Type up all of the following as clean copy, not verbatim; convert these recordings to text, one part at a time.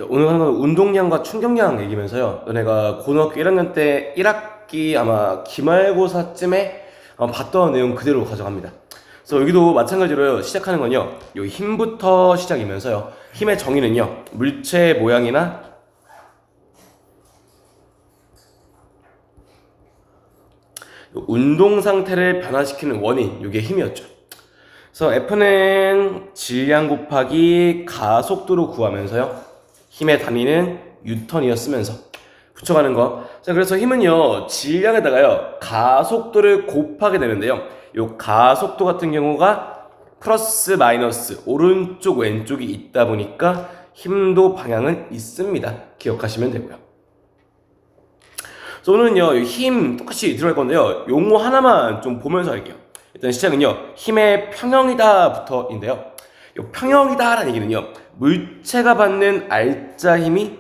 오늘 하는 건 운동량과 충격량 얘기면서요. 너네가 고등학교 1학년 때 1학기 아마 기말고사쯤에 봤던 내용 그대로 가져갑니다. 그래서 여기도 마찬가지로 시작하는 건요. 요 힘부터 시작이면서요. 힘의 정의는요. 물체 모양이나 운동 상태를 변화시키는 원인, 이게 힘이었죠. 그래서 F는 질량 곱하기 가속도로 구하면서요. 힘의 단위는 뉴턴이었으면서 붙여가는 거. 자, 그래서 힘은요, 질량에다가요, 가속도를 곱하게 되는데요. 요 가속도 같은 경우가 플러스 마이너스 오른쪽 왼쪽이 있다 보니까 힘도 방향은 있습니다. 기억하시면 되고요. 그래서 오늘은요, 힘 똑같이 들어갈 건데요. 용어 하나만 좀 보면서 할게요. 일단 시작은요, 힘의 평형이다부터인데요. 요 평형이다라는 얘기는요, 물체가 받는 알짜 힘이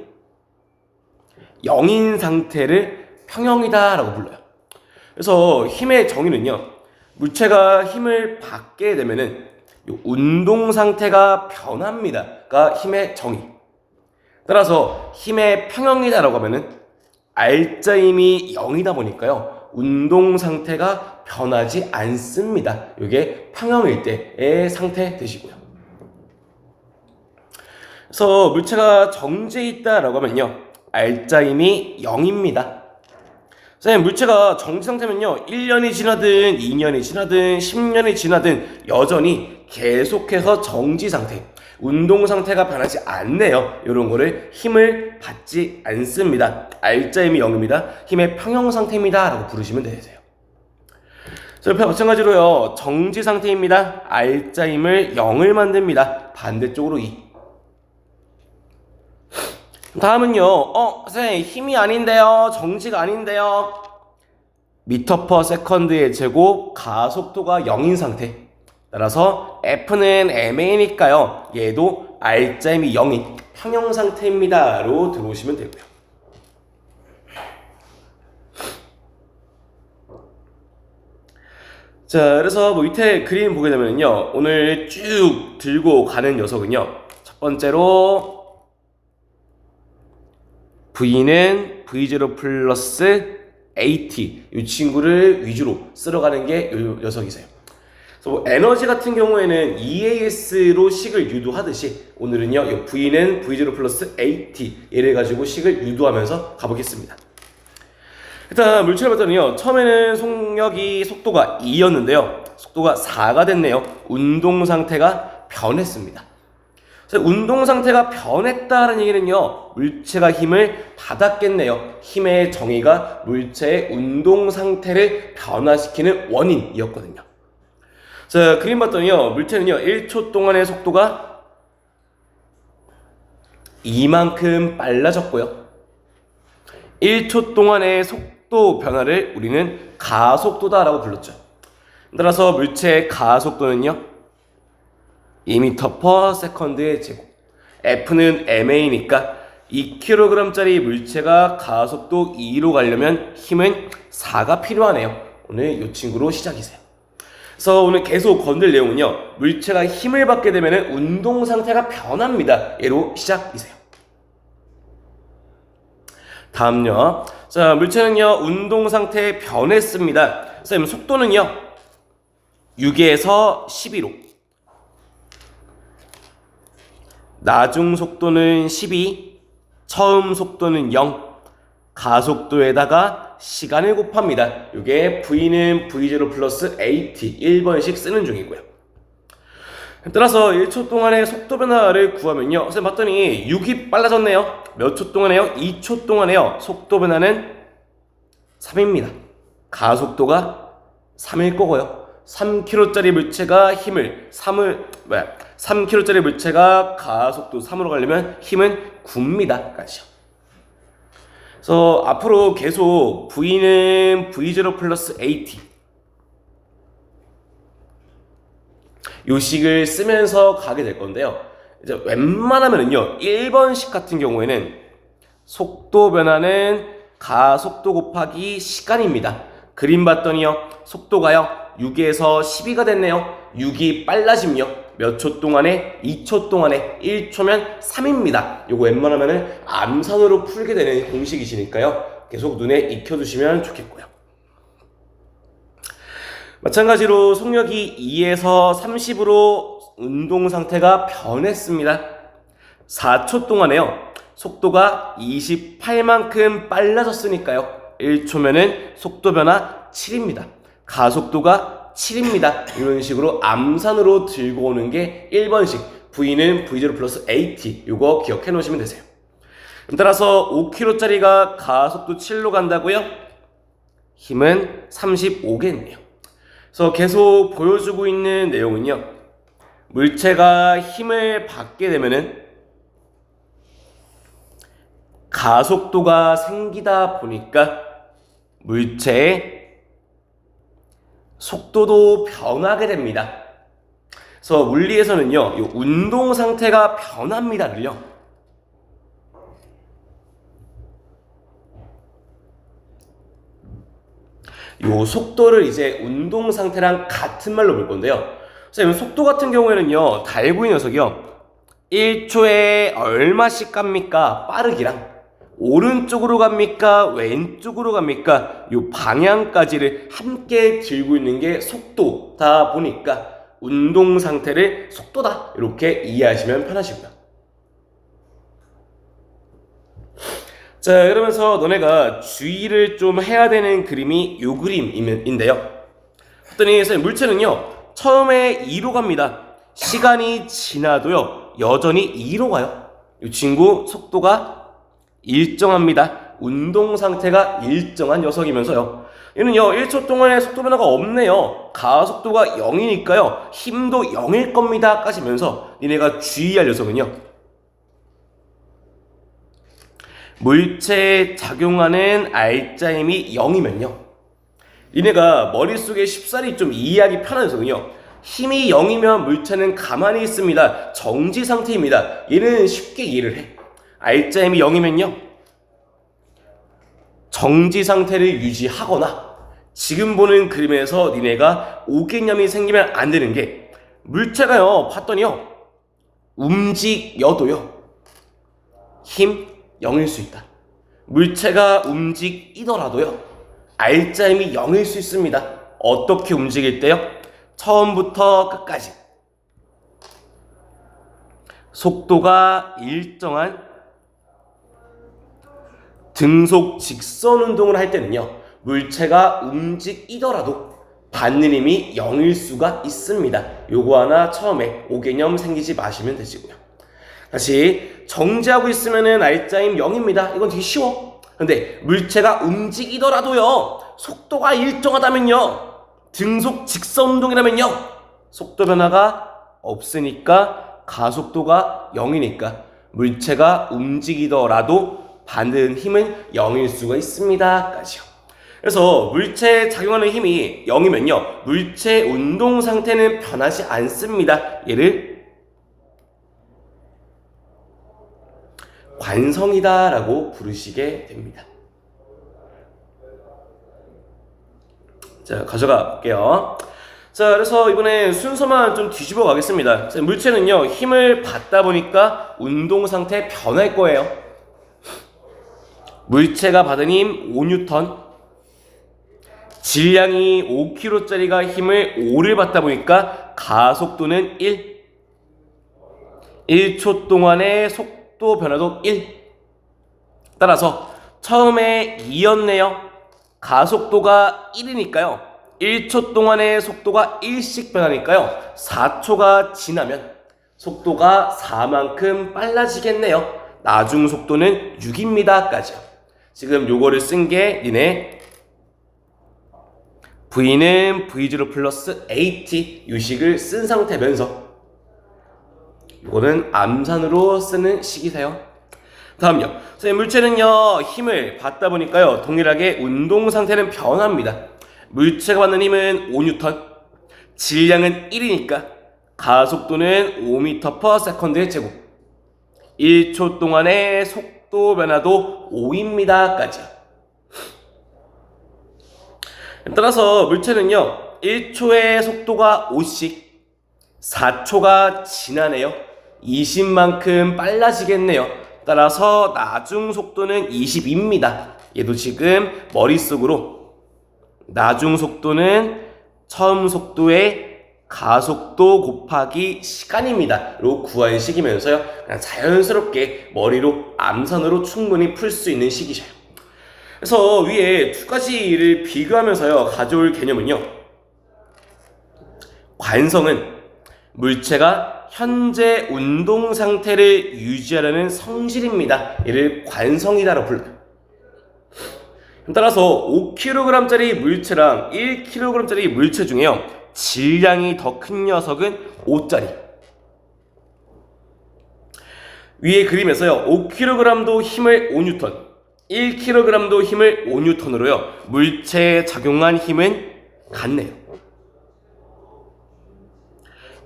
0인 상태를 평형이다라고 불러요. 그래서 힘의 정의는요, 물체가 힘을 받게 되면은 요 운동 상태가 변합니다가 힘의 정의. 따라서 힘의 평형이다라고 하면은 알짜 힘이 0이다 보니까요, 운동 상태가 변하지 않습니다. 이게 평형일 때의 상태 되시고요. 그래서 물체가 정지해 있다라고 하면요, 알짜 힘이 0입니다. 선생님, 물체가 정지 상태면요, 1년이 지나든 2년이 지나든 10년이 지나든 여전히 계속해서 정지 상태, 운동 상태가 변하지 않네요. 이런 거를 힘을 받지 않습니다. 알짜 힘이 0입니다. 힘의 평형 상태입니다 라고 부르시면 되세요. 자, 옆에 마찬가지로요, 정지 상태입니다. 알짜 힘을 0을 만듭니다. 반대쪽으로 2. 다음은요, 선생님, 힘이 아닌데요, 정지가 아닌데요, 미터 퍼 세컨드의 제곱, 가속도가 0인 상태. 따라서 F는 MA니까요, 얘도 알짜 힘이 0인 평형 상태입니다로 들어오시면 되고요. 자, 그래서 밑에 그림 보게 되면요, 오늘 쭉 들고 가는 녀석은요, 첫 번째로 V는 V0 플러스 AT, 이 친구를 위주로 쓸어가는 게 이 녀석이세요. 그래서 뭐 에너지 같은 경우에는 EAS로 식을 유도하듯이 오늘은요, 이 V는 V0 플러스 AT 얘를 가지고 식을 유도하면서 가보겠습니다. 일단 물체를 봤더니요, 처음에는 속도가 2였는데요, 속도가 4가 됐네요. 운동 상태가 변했습니다. 운동 상태가 변했다는 얘기는요, 물체가 힘을 받았겠네요. 힘의 정의가 물체의 운동 상태를 변화시키는 원인이었거든요. 자, 그림 봤더니요, 물체는요, 1초 동안의 속도가 이만큼 빨라졌고요. 1초 동안의 속도 변화를 우리는 가속도다라고 불렀죠. 따라서 물체의 가속도는요, 2m per second의 제곱. F는 MA니까 2kg짜리 물체가 가속도 2로 가려면 힘은 4가 필요하네요. 오늘 이 친구로 시작이세요. 그래서 오늘 계속 건들 내용은요, 물체가 힘을 받게 되면 운동 상태가 변합니다. 얘로 시작이세요. 다음요. 자, 물체는요, 운동 상태에 변했습니다. 선생님, 속도는요, 6에서 12로. 나중 속도는 12, 처음 속도는 0, 가속도에다가 시간을 곱합니다. 이게 V는 V0 플러스 AT 1번씩 쓰는 중이고요. 따라서 1초 동안의 속도 변화를 구하면요, 선생님 봤더니 6이 빨라졌네요. 몇 초 동안에요? 2초 동안에요. 속도 변화는 3입니다. 가속도가 3일 거고요. 3kg짜리 물체가 3kg짜리 물체가 가속도 3으로 가려면 힘은 9입니다. 그래서 앞으로 계속 V는 V0 플러스 AT 요 식을 쓰면서 가게 될 건데요. 이제 웬만하면은요, 1번식 같은 경우에는 속도 변화는 가속도 곱하기 시간입니다. 그림 봤더니요, 속도가요, 6에서 12가 됐네요. 6이 빨라짐요. 몇 초 동안에 2초 동안에 1초면 3입니다. 요거 웬만하면은 암산으로 풀게 되는 공식이시니까요. 계속 눈에 익혀두시면 좋겠고요. 마찬가지로 속력이 2에서 30으로 운동 상태가 변했습니다. 4초 동안에요. 속도가 28만큼 빨라졌으니까요. 1초면은 속도 변화 7입니다. 가속도가 7입니다. 이런 식으로 암산으로 들고 오는 게 1번식. V는 V0 플러스 AT. 요거 기억해 놓으시면 되세요. 따라서 5km짜리가 가속도 7로 간다고요? 힘은 35겠네요. 그래서 계속 보여주고 있는 내용은요. 물체가 힘을 받게 되면은 가속도가 생기다 보니까 물체의 속도도 변하게 됩니다. 그래서 물리에서는요, 이 운동 상태가 변합니다를요, 요 속도를 이제 운동 상태랑 같은 말로 볼 건데요. 선생님, 속도 같은 경우에는요, 달구이 녀석이요, 1초에 얼마씩 갑니까? 빠르기랑 오른쪽으로 갑니까? 왼쪽으로 갑니까? 요 방향까지를 함께 들고 있는 게 속도다 보니까 운동 상태를 속도다 이렇게 이해하시면 편하시고요. 자, 그러면서 너네가 주의를 좀 해야 되는 그림이 요 그림인데요. 그랬더니 물체는요, 처음에 2로 갑니다. 시간이 지나도요, 여전히 2로 가요. 이 친구 속도가 일정합니다. 운동 상태가 일정한 녀석이면서요. 얘는요, 1초 동안에 속도 변화가 없네요. 가속도가 0이니까요. 힘도 0일 겁니다. 까지면서 니네가 주의할 녀석은요, 물체에 작용하는 알짜힘이 0이면요. 니네가 머릿속에 쉽사리 좀 이해하기 편한 녀석은요, 힘이 0이면 물체는 가만히 있습니다. 정지 상태입니다. 얘는 쉽게 이해를 해. 알짜힘이 0이면요, 정지 상태를 유지하거나 지금 보는 그림에서 니네가 오개념이 생기면 안 되는 게, 물체가요, 봤더니요, 움직여도요, 힘 0일 수 있다. 물체가 움직이더라도요, 알짜힘이 0일 수 있습니다. 어떻게 움직일 때요? 처음부터 끝까지 속도가 일정한 등속 직선 운동을 할 때는요, 물체가 움직이더라도 받는 힘이 0일 수가 있습니다. 요거 하나 처음에 오개념 생기지 마시면 되시고요. 다시, 정지하고 있으면은 알짜힘 0입니다. 이건 되게 쉬워. 근데 물체가 움직이더라도요, 속도가 일정하다면요, 등속 직선 운동이라면요, 속도 변화가 없으니까 가속도가 0이니까 물체가 움직이더라도 받는 힘은 0일 수가 있습니다. 까지요. 그래서 물체에 작용하는 힘이 0이면요, 물체 운동 상태는 변하지 않습니다. 얘를 관성이다 라고 부르시게 됩니다. 자, 가져가 볼게요. 자, 그래서 이번에 순서만 좀 뒤집어 가겠습니다. 자, 물체는요, 힘을 받다 보니까 운동 상태 변할 거예요. 물체가 받은 힘 5N, 질량이 5kg짜리가 힘을 5를 받다 보니까 가속도는 1, 1초 동안의 속도 변화도 1. 따라서 처음에 2였네요. 가속도가 1이니까요. 1초 동안의 속도가 1씩 변하니까요. 4초가 지나면 속도가 4만큼 빨라지겠네요. 나중 속도는 6입니다. 까지요. 지금 요거를 쓴 게 니네 V는 V0 플러스 AT 유식을 쓴 상태면서 요거는 암산으로 쓰는 식이세요. 다음요. 물체는요, 힘을 받다 보니까요, 동일하게 운동 상태는 변합니다. 물체가 받는 힘은 5N, 질량은 1이니까 가속도는 5m/s의 제곱, 1초 동안의 속도 변화도 5입니다. 까지. 따라서 물체는요, 1초의 속도가 5씩 4초가 지나네요. 20만큼 빨라지겠네요. 따라서 나중 속도는 20입니다. 얘도 지금 머릿속으로 나중 속도는 처음 속도의 가속도 곱하기 시간입니다. 로 구할 식이면서요. 그냥 자연스럽게 머리로 암산으로 충분히 풀 수 있는 식이죠. 그래서 위에 두 가지를 비교하면서요. 가져올 개념은요. 관성은 물체가 현재 운동 상태를 유지하려는 성질입니다. 이를 관성이다라고 불러요. 따라서 5kg짜리 물체랑 1kg짜리 물체 중에요. 질량이 더 큰 녀석은 5짜리. 위에 그림에서요. 5kg도 힘을 5N, 1kg도 힘을 5N으로요. 물체에 작용한 힘은 같네요.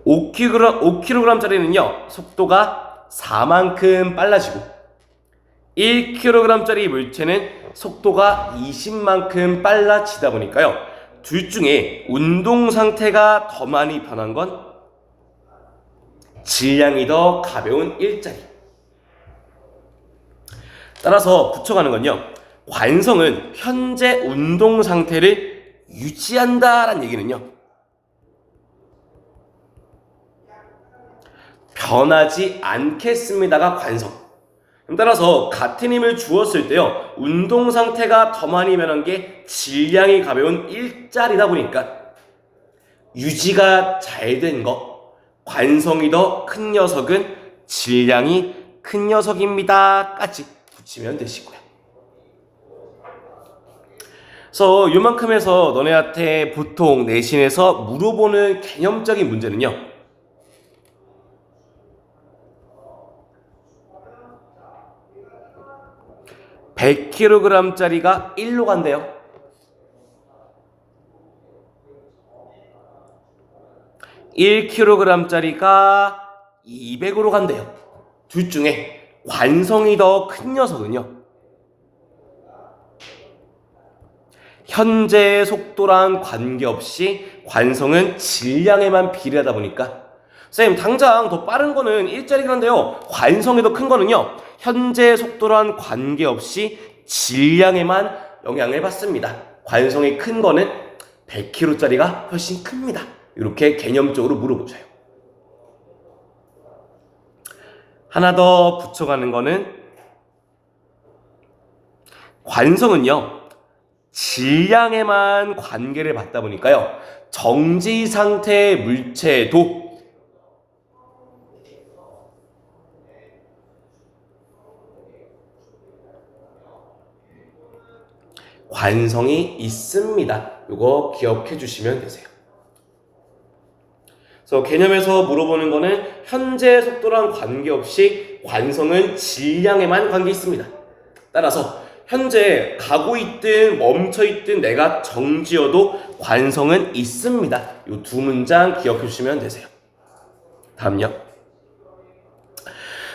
5kg짜리는요. 속도가 4만큼 빨라지고 1kg짜리 물체는 속도가 20만큼 빨라지다 보니까요. 둘 중에 운동 상태가 더 많이 변한 건 질량이 더 가벼운 1짜리. 따라서 붙여가는 건요. 관성은 현재 운동 상태를 유지한다라는 얘기는요. 변하지 않겠습니다가 관성. 따라서 같은 힘을 주었을 때요. 운동 상태가 더 많이 변한 게 질량이 가벼운 1짜리다 보니까 유지가 잘 된 거, 관성이 더 큰 녀석은 질량이 큰 녀석입니다. 까지 붙이면 되시고요. 그래서 요만큼에서 너네한테 보통 내신에서 물어보는 개념적인 문제는요. 100kg짜리가 1로 간대요. 1kg짜리가 200으로 간대요. 둘 중에 관성이 더 큰 녀석은요. 현재 속도랑 관계없이 관성은 질량에만 비례하다 보니까 쌤 당장 더 빠른 거는 1짜리긴 한데요. 관성이 더 큰 거는요. 현재 속도랑 관계없이 질량에만 영향을 받습니다. 관성이 큰 거는 100kg짜리가 훨씬 큽니다. 이렇게 개념적으로 물어보셔요. 하나 더 붙여가는 거는 관성은요. 질량에만 관계를 받다 보니까요. 정지 상태의 물체도 관성이 있습니다. 이거 기억해 주시면 되세요. 그래서 개념에서 물어보는 거는 현재 속도랑 관계없이 관성은 질량에만 관계 있습니다. 따라서 현재 가고 있든 멈춰 있든 내가 정지어도 관성은 있습니다. 이 두 문장 기억해 주시면 되세요. 다음요.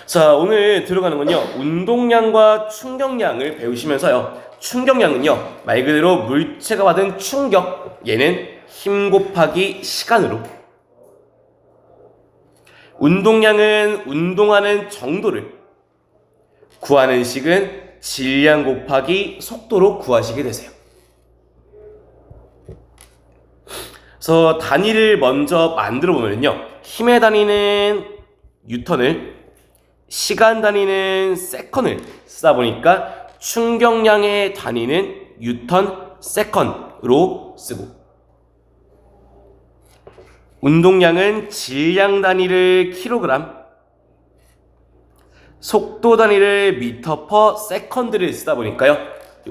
자, 오늘 들어가는 건요. 운동량과 충격량을 배우시면서요. 충격량은요. 말 그대로 물체가 받은 충격. 얘는 힘 곱하기 시간으로. 운동량은 운동하는 정도를. 구하는 식은 질량 곱하기 속도로 구하시게 되세요. 그래서 단위를 먼저 만들어 보면요. 힘의 단위는 뉴턴을, 시간 단위는 세컨을 쓰다 보니까 충격량의 단위는 뉴턴 세컨으로 쓰고 운동량은 질량 단위를 킬로그램, 속도 단위를 미터 퍼 세컨드를 쓰다 보니까요.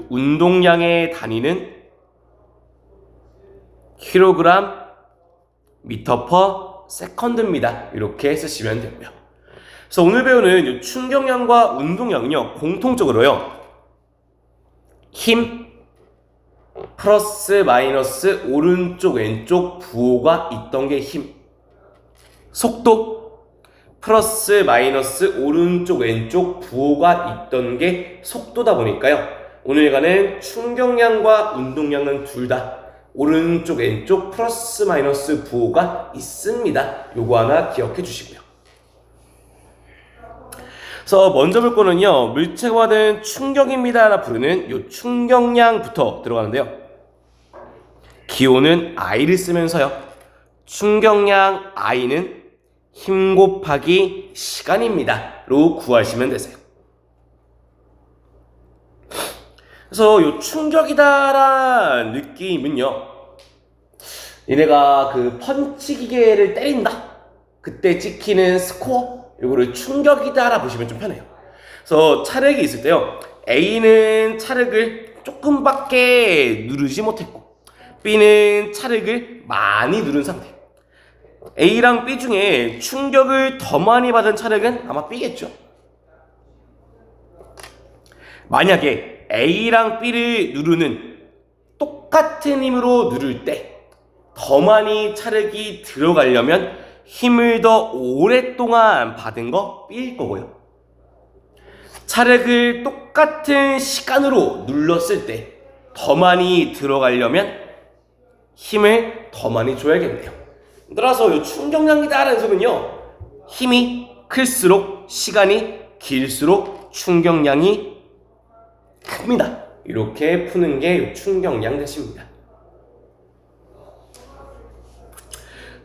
운동량의 단위는 킬로그램, 미터 퍼 세컨드입니다. 이렇게 쓰시면 되고요. 그래서 오늘 배우는 충격량과 운동량은요. 공통적으로요. 힘 플러스 마이너스 오른쪽 왼쪽 부호가 있던 게 힘, 속도 플러스 마이너스 오른쪽 왼쪽 부호가 있던 게 속도다 보니까요. 오늘가는 충격량과 운동량은 둘 다 오른쪽 왼쪽 플러스 마이너스 부호가 있습니다. 요거 하나 기억해 주시고요. 그래서 먼저 볼 거는요, 물체가 받은 충격입니다 부르는 요 충격량부터 들어가는데요. 기호는 I를 쓰면서요, 충격량 I는 힘 곱하기 시간입니다 로 구하시면 되세요. 그래서 요 충격이다라는 느낌은요, 얘네가 그 펀치 기계를 때린다, 그때 찍히는 스코어, 요거를 충격이다라 보시면 좀 편해요. 그래서 차력이 있을 때요, A는 차력을 조금밖에 누르지 못했고 B는 차력을 많이 누른 상태. A랑 B 중에 충격을 더 많이 받은 차력은 아마 B겠죠. 만약에 A랑 B를 누르는 똑같은 힘으로 누를 때 더 많이 차력이 들어가려면 힘을 더 오랫동안 받은 거 B일 거고요. 차력을 똑같은 시간으로 눌렀을 때 더 많이 들어가려면 힘을 더 많이 줘야겠네요. 따라서 이 충격량이다라는 소리는요, 힘이 클수록 시간이 길수록 충격량이 큽니다. 이렇게 푸는 게 충격량 대시입니다.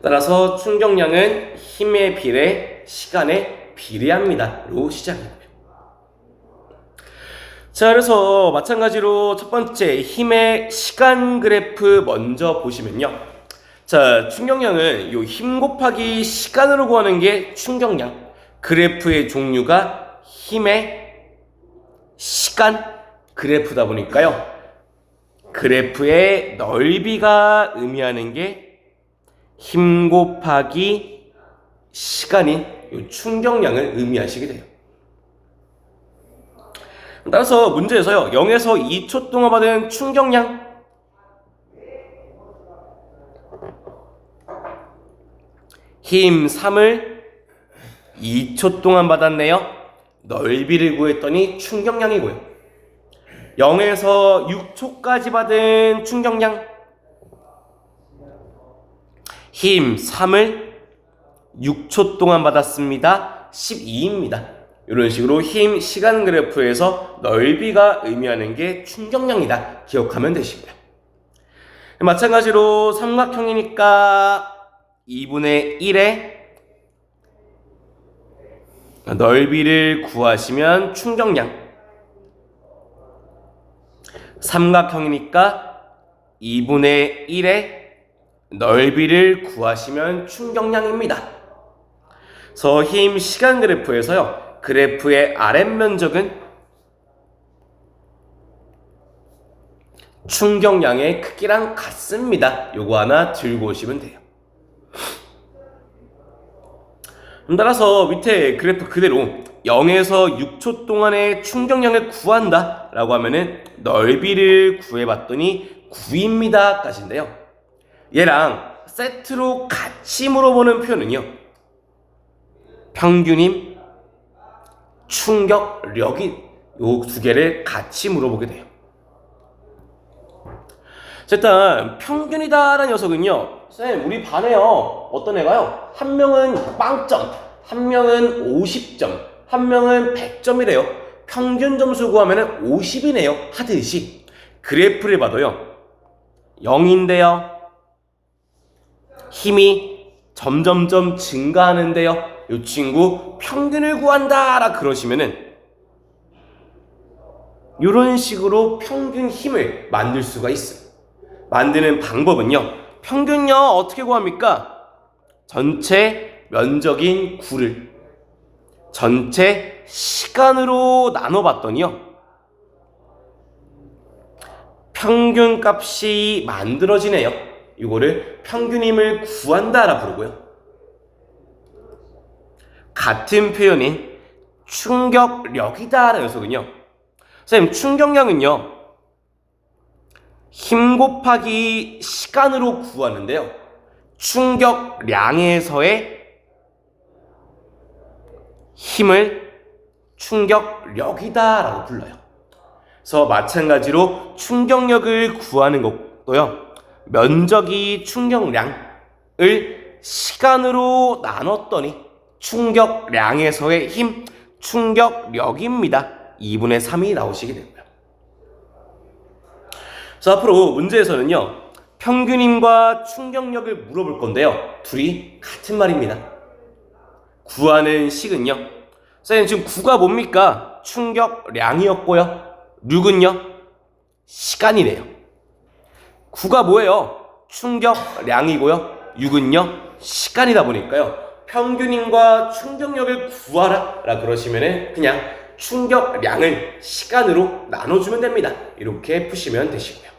따라서 충격량은 힘에 비례 시간에 비례합니다 로 시작이고요. 자, 그래서 마찬가지로 첫 번째 힘의 시간 그래프 먼저 보시면요, 자, 충격량은 요 힘 곱하기 시간으로 구하는 게 충격량. 그래프의 종류가 힘의 시간 그래프다 보니까요, 그래프의 넓이가 의미하는 게 힘 곱하기 시간인 요 충격량을 의미하시게 돼요. 따라서 문제에서요, 0에서 2초 동안 받은 충격량, 힘 3을 2초 동안 받았네요. 넓이를 구했더니 충격량이고요. 0에서 6초까지 받은 충격량, 힘 3을 6초 동안 받았습니다. 12입니다. 이런 식으로 힘 시간 그래프에서 넓이가 의미하는 게 충격량이다 기억하면 되시고요. 마찬가지로 삼각형이니까 2분의 1의 넓이를 구하시면 충격량, 삼각형이니까 2분의 1의 넓이를 구하시면 충격량입니다. 그래서 힘 시간 그래프에서요, 그래프의 아랫면적은 충격량의 크기랑 같습니다. 요거 하나 들고 오시면 돼요. 따라서 밑에 그래프 그대로 0에서 6초 동안의 충격량을 구한다 라고 하면은 넓이를 구해봤더니 9입니다 까지인데요, 얘랑 세트로 같이 물어보는 표현은요, 평균임, 충격력이 요 두 개를 같이 물어보게 돼요. 자, 일단 평균이다라는 녀석은요, 쌤 우리 반에요 어떤 애가요, 한 명은 빵점, 한 명은 50점, 한 명은 100점이래요. 평균 점수 구하면 50이네요 하듯이 그래프를 봐도요, 0인데요 힘이 점점점 증가하는데요, 이 친구 평균을 구한다라 그러시면은 이런 식으로 평균 힘을 만들 수가 있어요. 만드는 방법은요, 평균요 어떻게 구합니까? 전체 면적인 9를 전체 시간으로 나눠봤더니요, 평균 값이 만들어지네요. 이거를 평균임을 구한다라 부르고요. 같은 표현인 충격력이다라는 녀석은요, 선생님 충격량은요 힘 곱하기 시간으로 구하는데요, 충격량에서의 힘을 충격력이다라고 불러요. 그래서 마찬가지로 충격력을 구하는 것도요, 면적이 충격량을 시간으로 나눴더니 충격량에서의 힘, 충격력입니다. 2분의 3이 나오시게 되고요. 자, 앞으로 문제에서는요, 평균 힘과 충격력을 물어볼 건데요. 둘이 같은 말입니다. 구하는 식은요. 선생님 지금 9가 뭡니까? 충격량이었고요. 6은요? 시간이네요. 9가 뭐예요? 충격량이고요. 6은요? 시간이다 보니까요. 평균 힘과 충격력을 구하라 라 그러시면은 그냥 충격량을 시간으로 나눠주면 됩니다. 이렇게 푸시면 되시고요.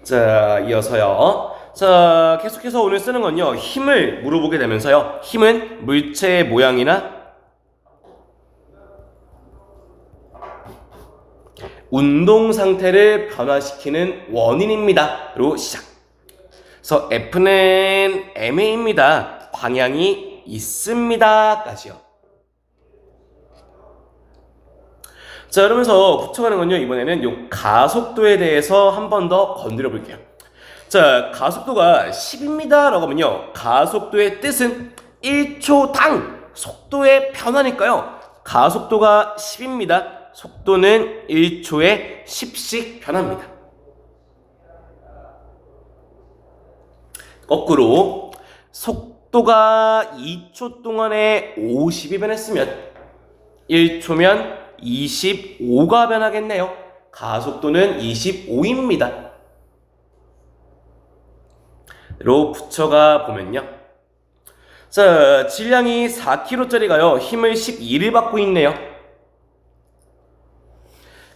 자, 이어서요. 자, 계속해서 오늘 쓰는 건요, 힘을 물어보게 되면서요, 힘은 물체의 모양이나 운동 상태를 변화시키는 원인입니다. 로 시작. 그래서 F는 ma입니다. 방향이 있습니다. 까지요. 자, 그러면서 붙여가는 건요, 이번에는 요 가속도에 대해서 한 번 더 건드려 볼게요. 자, 가속도가 10입니다 라고 하면요, 가속도의 뜻은 1초당 속도의 변화니까요, 가속도가 10입니다. 속도는 1초에 10씩 변합니다. 거꾸로 속도가 2초 동안에 50이 변했으면 1초면 25가 변하겠네요. 가속도는 25입니다. 로 붙여가 보면요. 자, 질량이 4kg짜리가요, 힘을 12를 받고 있네요.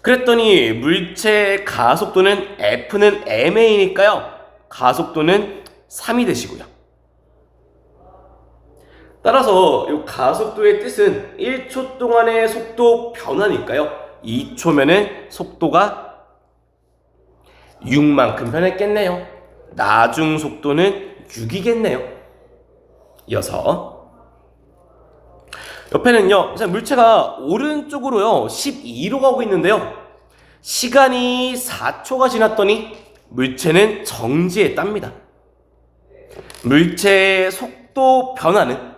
그랬더니 물체의 가속도는 F는 ma니까요, 가속도는 3이 되시고요. 따라서 이 가속도의 뜻은 1초 동안의 속도 변화니까요, 2초면은 속도가 6만큼 변했겠네요. 나중 속도는 6이겠네요. 이어서 옆에는요, 물체가 오른쪽으로요 12로 가고 있는데요, 시간이 4초가 지났더니 물체는 정지했답니다. 물체의 속도 변화는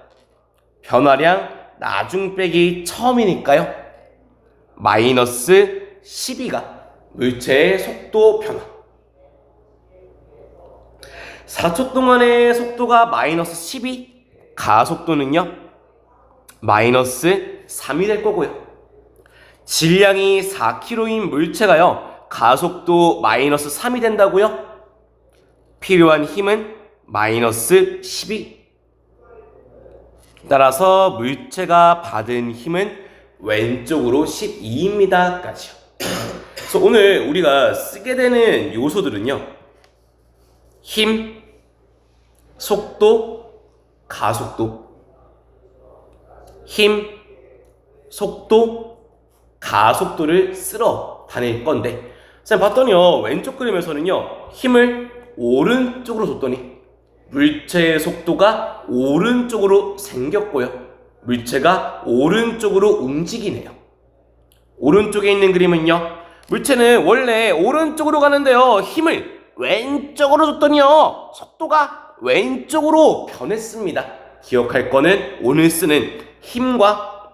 변화량 나중 빼기 처음이니까요, 마이너스 12가 물체의 속도 변화. 4초 동안의 속도가 마이너스 12, 가속도는요 마이너스 3이 될 거고요. 질량이 4kg인 물체가요, 가속도 마이너스 3이 된다고요? 필요한 힘은 마이너스 12. 따라서 물체가 받은 힘은 왼쪽으로 12입니다. 까지요. 그래서 오늘 우리가 쓰게 되는 요소들은요, 힘, 속도, 가속도. 힘, 속도, 가속도를 쓸어 다닐 건데, 선생님 봤더니요, 왼쪽 그림에서는요, 힘을 오른쪽으로 줬더니 물체의 속도가 오른쪽으로 생겼고요, 물체가 오른쪽으로 움직이네요. 오른쪽에 있는 그림은요, 물체는 원래 오른쪽으로 가는데요, 힘을 왼쪽으로 줬더니요, 속도가 왼쪽으로 변했습니다. 기억할 거는 오늘 쓰는 힘과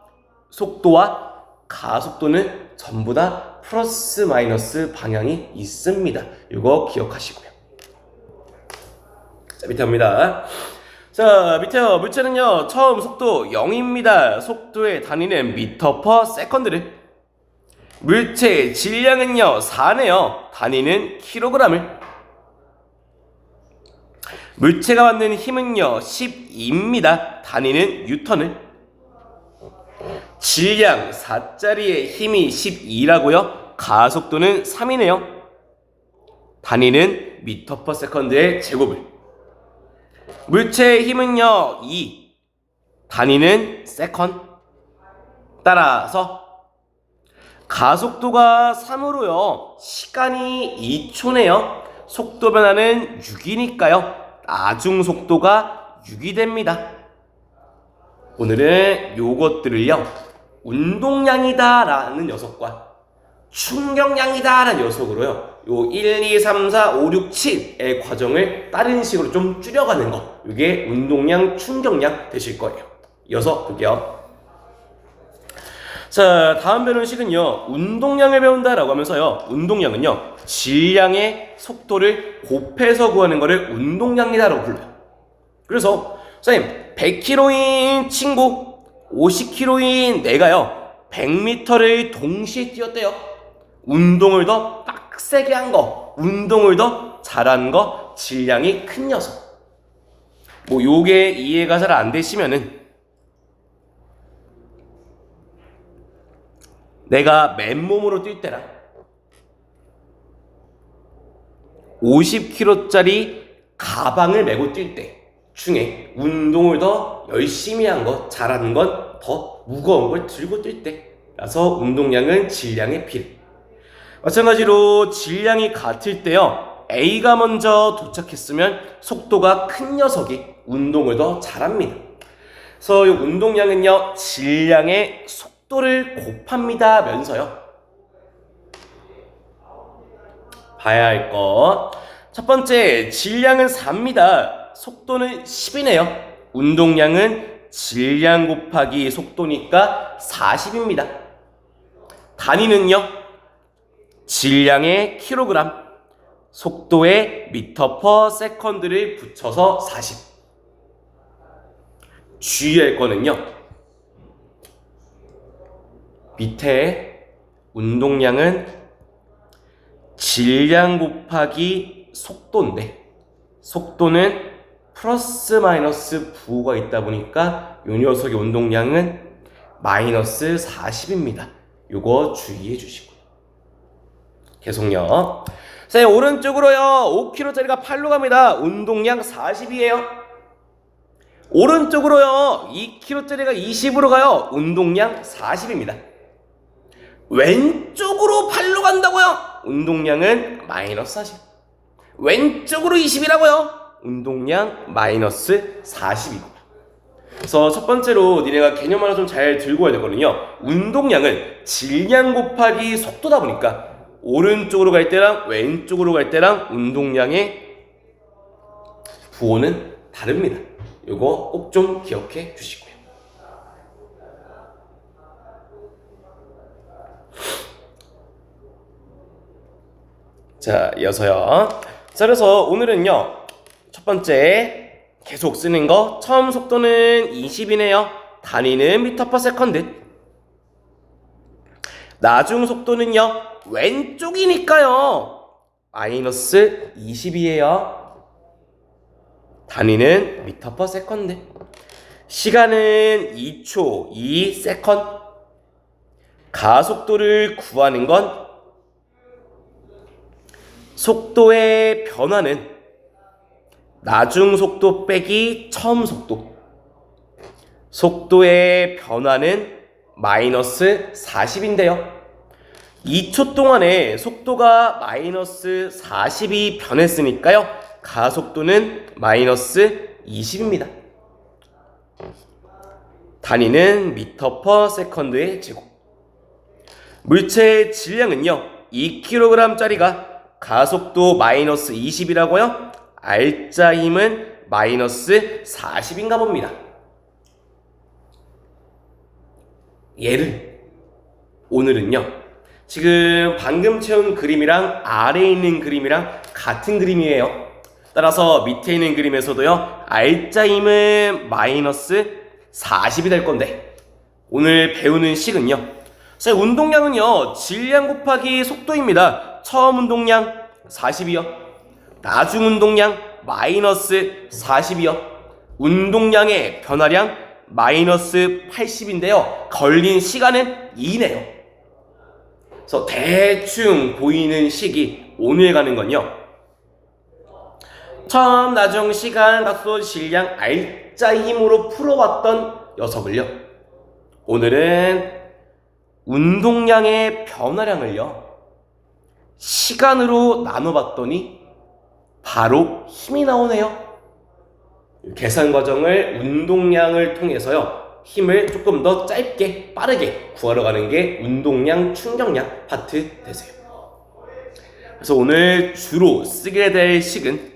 속도와 가속도는 전부 다 플러스 마이너스 방향이 있습니다. 이거 기억하시고요. 자, 밑에 봅니다. 자, 밑에요. 물체는요, 처음 속도 0입니다. 속도의 단위는 미터 퍼 세컨드를. 물체의 질량은요, 4네요. 단위는 킬로그램을. 물체가 받는 힘은요, 12입니다. 단위는 뉴턴을. 질량 4짜리의 힘이 12라고요? 가속도는 3이네요. 단위는 미터 퍼 세컨드의 제곱을. 물체의 힘은요 2, 단위는 세컨. 따라서 가속도가 3으로요 시간이 2초네요. 속도 변화는 6이니까요 나중 속도가 6이 됩니다. 오늘은 요것들을요 운동량이다 라는 녀석과 충격량이다라는 녀석으로요. 요 1, 2, 3, 4, 5, 6, 7의 과정을 다른 식으로 좀 줄여가는 거. 이게 운동량, 충격량 되실 거예요. 이어서 볼게요. 자, 다음 배우는 식은요. 운동량을 배운다라고 하면서요. 운동량은요. 질량의 속도를 곱해서 구하는 거를 운동량이다라고 불러요. 그래서 선생님 100kg인 친구, 50kg인 내가요. 100m를 동시에 뛰었대요. 운동을 더 빡세게 한 거, 운동을 더 잘한 거, 질량이 큰 녀석. 뭐 요게 이해가 잘 안 되시면은 내가 맨몸으로 뛸 때랑 50kg짜리 가방을 메고 뛸 때 중에 운동을 더 열심히 한 것, 잘하는 건 더 무거운 걸 들고 뛸 때라서 운동량은 질량의 비례. 마찬가지로 질량이 같을 때요. A가 먼저 도착했으면 속도가 큰 녀석이 운동을 더 잘합니다. 그래서 이 운동량은요. 질량의 속도를 곱합니다 면서요. 봐야 할 것. 첫 번째, 질량은 4입니다. 속도는 10이네요. 운동량은 질량 곱하기 속도니까 40입니다. 단위는요. 질량의 킬로그램, 속도의 미터 퍼 세컨드를 붙여서 40. 주의할 거는요. 밑에 운동량은 질량 곱하기 속도인데 속도는 플러스 마이너스 부호가 있다 보니까 이 녀석의 운동량은 마이너스 40입니다. 요거 주의해 주시고요. 계속요. 자, 오른쪽으로요. 5kg짜리가 8로 갑니다. 운동량 40이에요. 오른쪽으로요. 2kg짜리가 20으로 가요. 운동량 40입니다. 왼쪽으로 8로 간다고요? 운동량은 마이너스 40. 왼쪽으로 20이라고요? 운동량 마이너스 40이고. 그래서 첫 번째로 니네가 개념 하나 좀 잘 들고 와야 되거든요. 운동량은 질량 곱하기 속도다 보니까 오른쪽으로 갈 때랑 왼쪽으로 갈 때랑 운동량의 부호는 다릅니다. 이거 꼭 좀 기억해 주시고요. 자, 이어서요. 자, 그래서 오늘은요. 첫 번째 계속 쓰는 거. 처음 속도는 20이네요. 단위는 미터 퍼 세컨드. 나중 속도는요. 왼쪽이니까요. 마이너스 20이에요. 단위는 미터 퍼 세컨드. 시간은 2초 2세컨. 가속도를 구하는 건 속도의 변화는 나중 속도 빼기 처음 속도. 속도의 변화는 마이너스 40인데요. 2초 동안에 속도가 마이너스 40이 변했으니까요. 가속도는 마이너스 20입니다. 단위는 미터 퍼 세컨드의 제곱. 물체의 질량은요. 2kg짜리가 가속도 마이너스 20이라고요? R자 힘은 마이너스 40인가 봅니다. 얘를 오늘은요. 지금 방금 채운 그림이랑 아래에 있는 그림이랑 같은 그림이에요. 따라서 밑에 있는 그림에서도요. R자 힘은 마이너스 40이 될 건데 오늘 배우는 식은요. 자, 운동량은요. 질량 곱하기 속도입니다. 처음 운동량 40이요. 나중 운동량 마이너스 40이요. 운동량의 변화량 마이너스 80인데요. 걸린 시간은 2네요. 그래서 대충 보이는 식이 오늘 가는 건요. 처음, 나중, 시간, 각도, 질량, R자 힘으로 풀어왔던 녀석을요. 오늘은 운동량의 변화량을요. 시간으로 나눠봤더니 바로 힘이 나오네요. 계산 과정을 운동량을 통해서요. 힘을 조금 더 짧게 빠르게 구하러 가는 게 운동량 충격량 파트 되세요. 그래서 오늘 주로 쓰게 될 식은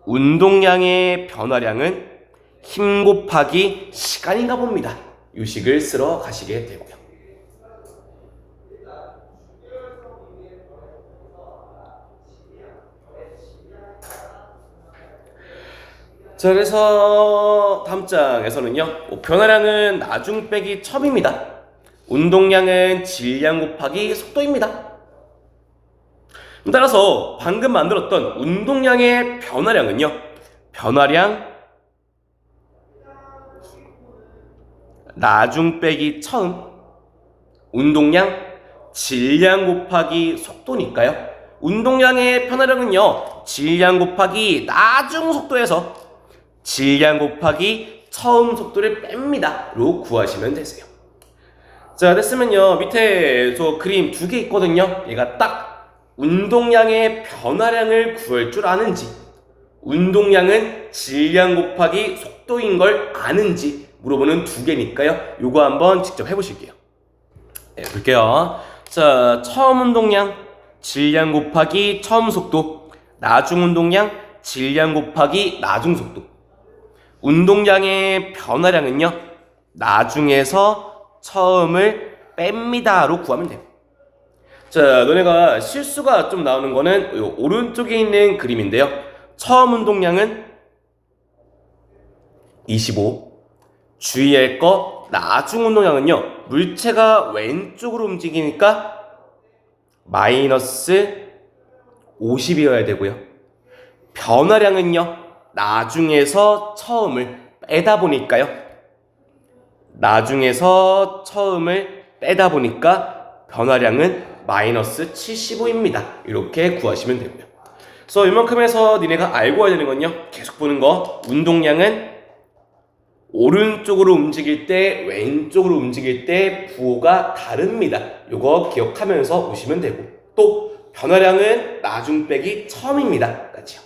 운동량의 변화량은 힘 곱하기 시간인가 봅니다. 이 식을 쓰러 가시게 되고요. 자, 그래서 다음 장에서는요, 변화량은 나중 빼기 첨입니다. 운동량은 질량 곱하기 속도입니다. 따라서 방금 만들었던 운동량의 변화량은요, 변화량 나중 빼기 처음, 운동량 질량 곱하기 속도니까요, 운동량의 변화량은요, 질량 곱하기 나중 속도에서 질량 곱하기 처음 속도를 뺍니다 로 구하시면 되세요. 자, 됐으면요, 밑에 저 그림 두 개 있거든요. 얘가 딱 운동량의 변화량을 구할 줄 아는지, 운동량은 질량 곱하기 속도인 걸 아는지 물어보는 두 개니까요, 요거 한번 직접 해보실게요. 네, 볼게요. 자, 처음 운동량 질량 곱하기 처음 속도, 나중 운동량 질량 곱하기 나중 속도. 운동량의 변화량은요, 나중에서 처음을 뺍니다 로 구하면 돼요. 자, 너네가 실수가 좀 나오는 거는 요 오른쪽에 있는 그림인데요, 처음 운동량은 25, 주의할 거 나중 운동량은요, 물체가 왼쪽으로 움직이니까 마이너스 50이어야 되고요, 변화량은요, 나중에서 처음을 빼다 보니까요, 나중에서 처음을 빼다 보니까 변화량은 마이너스 75입니다. 이렇게 구하시면 되고요. 그래서 이만큼 해서 니네가 알고 와야 되는 건요, 계속 보는 거, 운동량은 오른쪽으로 움직일 때 왼쪽으로 움직일 때 부호가 다릅니다. 요거 기억하면서 오시면 되고, 또 변화량은 나중 빼기 처음입니다. 같이요.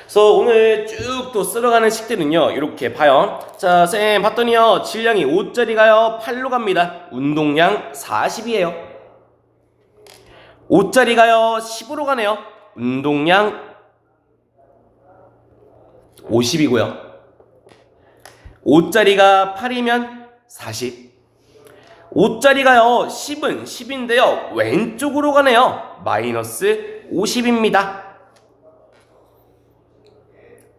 그래서 오늘 쭉 또 쓸어가는 식들은요, 이렇게 봐요. 자, 쌤 봤더니요, 질량이 5짜리가요 8로 갑니다. 운동량 40이에요. 5짜리가요 10으로 가네요. 운동량 50이고요. 5짜리가 8이면 40. 5짜리가요 10은 10인데요 왼쪽으로 가네요. 마이너스 50입니다.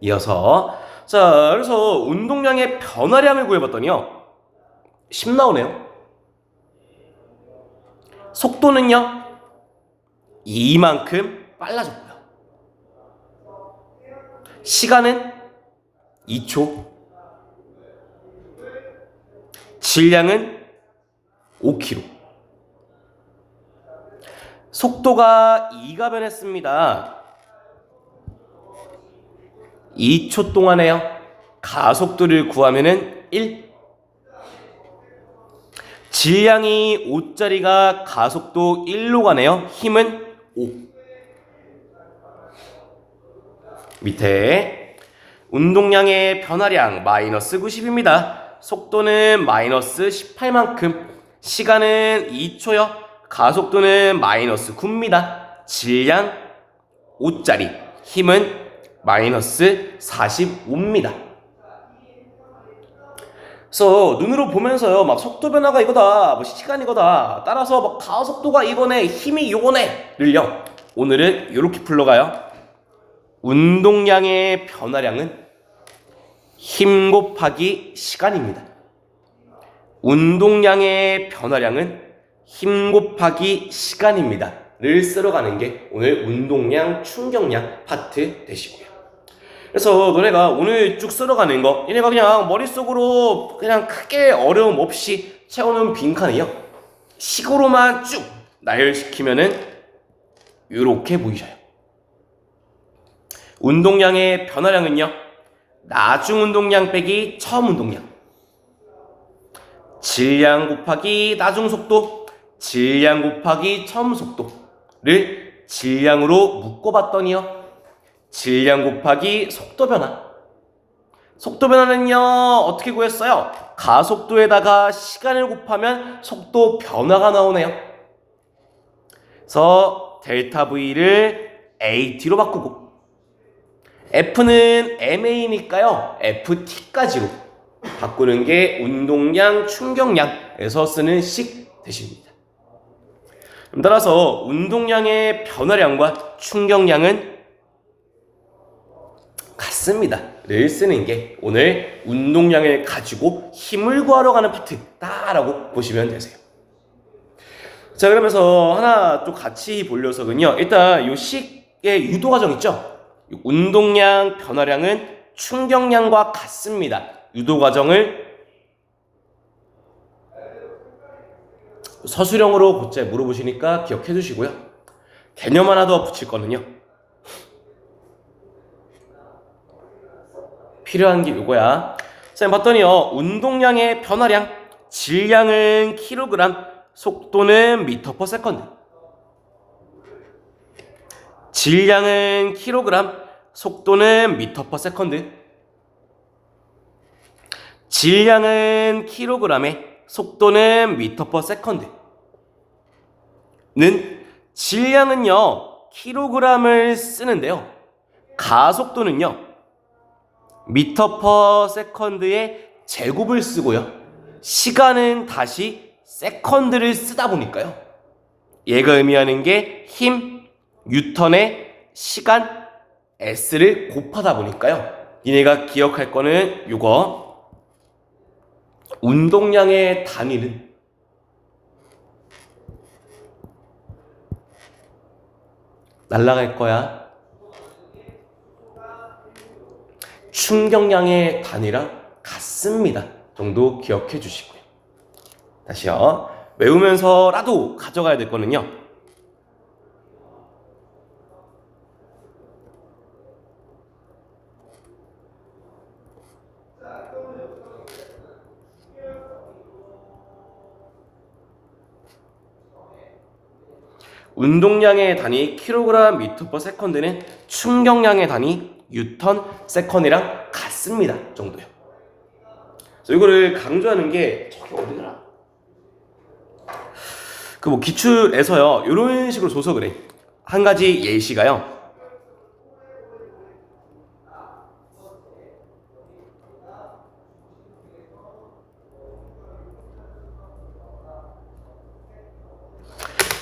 이어서, 자, 그래서 운동량의 변화량을 구해봤더니요, 10 나오네요. 속도는요, 이만큼 빨라졌고요. 시간은 2초. 질량은 5kg. 속도가 2가 변했습니다. 2초 동안에요, 가속도를 구하면은 1. 질량이 5짜리가 가속도 1로 가네요. 힘은 5. 밑에 운동량의 변화량 마이너스 90입니다. 속도는 마이너스 18만큼, 시간은 2초요. 가속도는 마이너스 9입니다. 질량 5짜리, 힘은 마이너스 45입니다. 그래서 눈으로 보면서요, 막 속도 변화가 이거다, 뭐 시간 이거다, 따라서 막 가속도가 이거네, 힘이 요거네를요, 오늘은 이렇게 풀러가요. 운동량의 변화량은 힘 곱하기 시간입니다. 운동량의 변화량은 힘 곱하기 시간입니다 를 쓸어가는 게 오늘 운동량 충격량 파트 되시고요. 그래서 너네가 오늘 쭉 쓸어가는 거, 얘네가 그냥 머릿속으로 그냥 크게 어려움 없이 채우는 빈칸이요, 식으로만 쭉 나열시키면은 이렇게 보이셔요. 운동량의 변화량은요, 나중 운동량 빼기 처음 운동량, 질량 곱하기 나중 속도, 질량 곱하기 처음 속도를 질량으로 묶어봤더니요, 질량 곱하기 속도 변화, 속도 변화는요, 어떻게 구했어요? 가속도에다가 시간을 곱하면 속도 변화가 나오네요. 그래서 델타 V를 AT로 바꾸고, F는 MA니까요, FT까지로 바꾸는 게 운동량, 충격량에서 쓰는 식 대신입니다. 따라서 운동량의 변화량과 충격량은 같습니다 를 쓰는 게 오늘 운동량을 가지고 힘을 구하러 가는 파트다라고 보시면 되세요. 자, 그러면서 하나 또 같이 볼 녀석은요, 일단 이 식의 유도 과정 있죠? 운동량, 변화량은 충격량과 같습니다. 유도 과정을 서술형으로 곧잘 물어보시니까 기억해 주시고요. 개념 하나 더 붙일 거는요, 필요한 게 이거야. 자, 봤더니요, 운동량의 변화량, 질량은 킬로그램, 속도는 미터 퍼 세컨드. 질량은 킬로그램, 속도는 미터 퍼 세컨드. 질량은 킬로그램에 속도는 미터 퍼 세컨드. 는 질량은요, 킬로그램을 쓰는데요, 가속도는요, 미터 퍼 세컨드의 제곱을 쓰고요, 시간은 다시 세컨드를 쓰다 보니까요, 얘가 의미하는 게 힘, 뉴턴의 시간, S를 곱하다 보니까요, 니네가 기억할 거는 요거, 운동량의 단위는 날라갈 거야. 충격량의 단위랑 같습니다 정도 기억해 주시고요. 다시요, 외우면서라도 가져가야 될 거는요, 운동량의 단위 킬로그램 미터 퍼 세컨드는 충격량의 단위 뉴턴 세컨이랑 같습니다 정도요. 그래서 이거를 강조하는 게 저기 어디더라? 그 뭐 기출에서요, 이런 식으로 조석을 해. 한 가지 예시가요,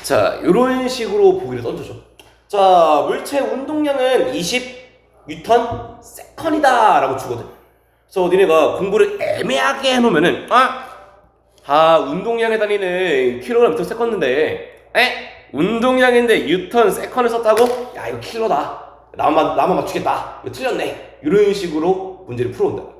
자, 이런 식으로 보기를 던져줘. 자, 물체 운동량은 20 뉴턴 세컨이다 라고 주거든. 그래서 니네가 공부를 애매하게 해놓으면은, 운동량의 단위는 킬로그램 미터 세컨드인데, 운동량인데 뉴턴 세컨을 썼다고? 야, 이거 킬로다, 나만 맞추겠다, 이거 틀렸네, 이런 식으로 문제를 풀어온다.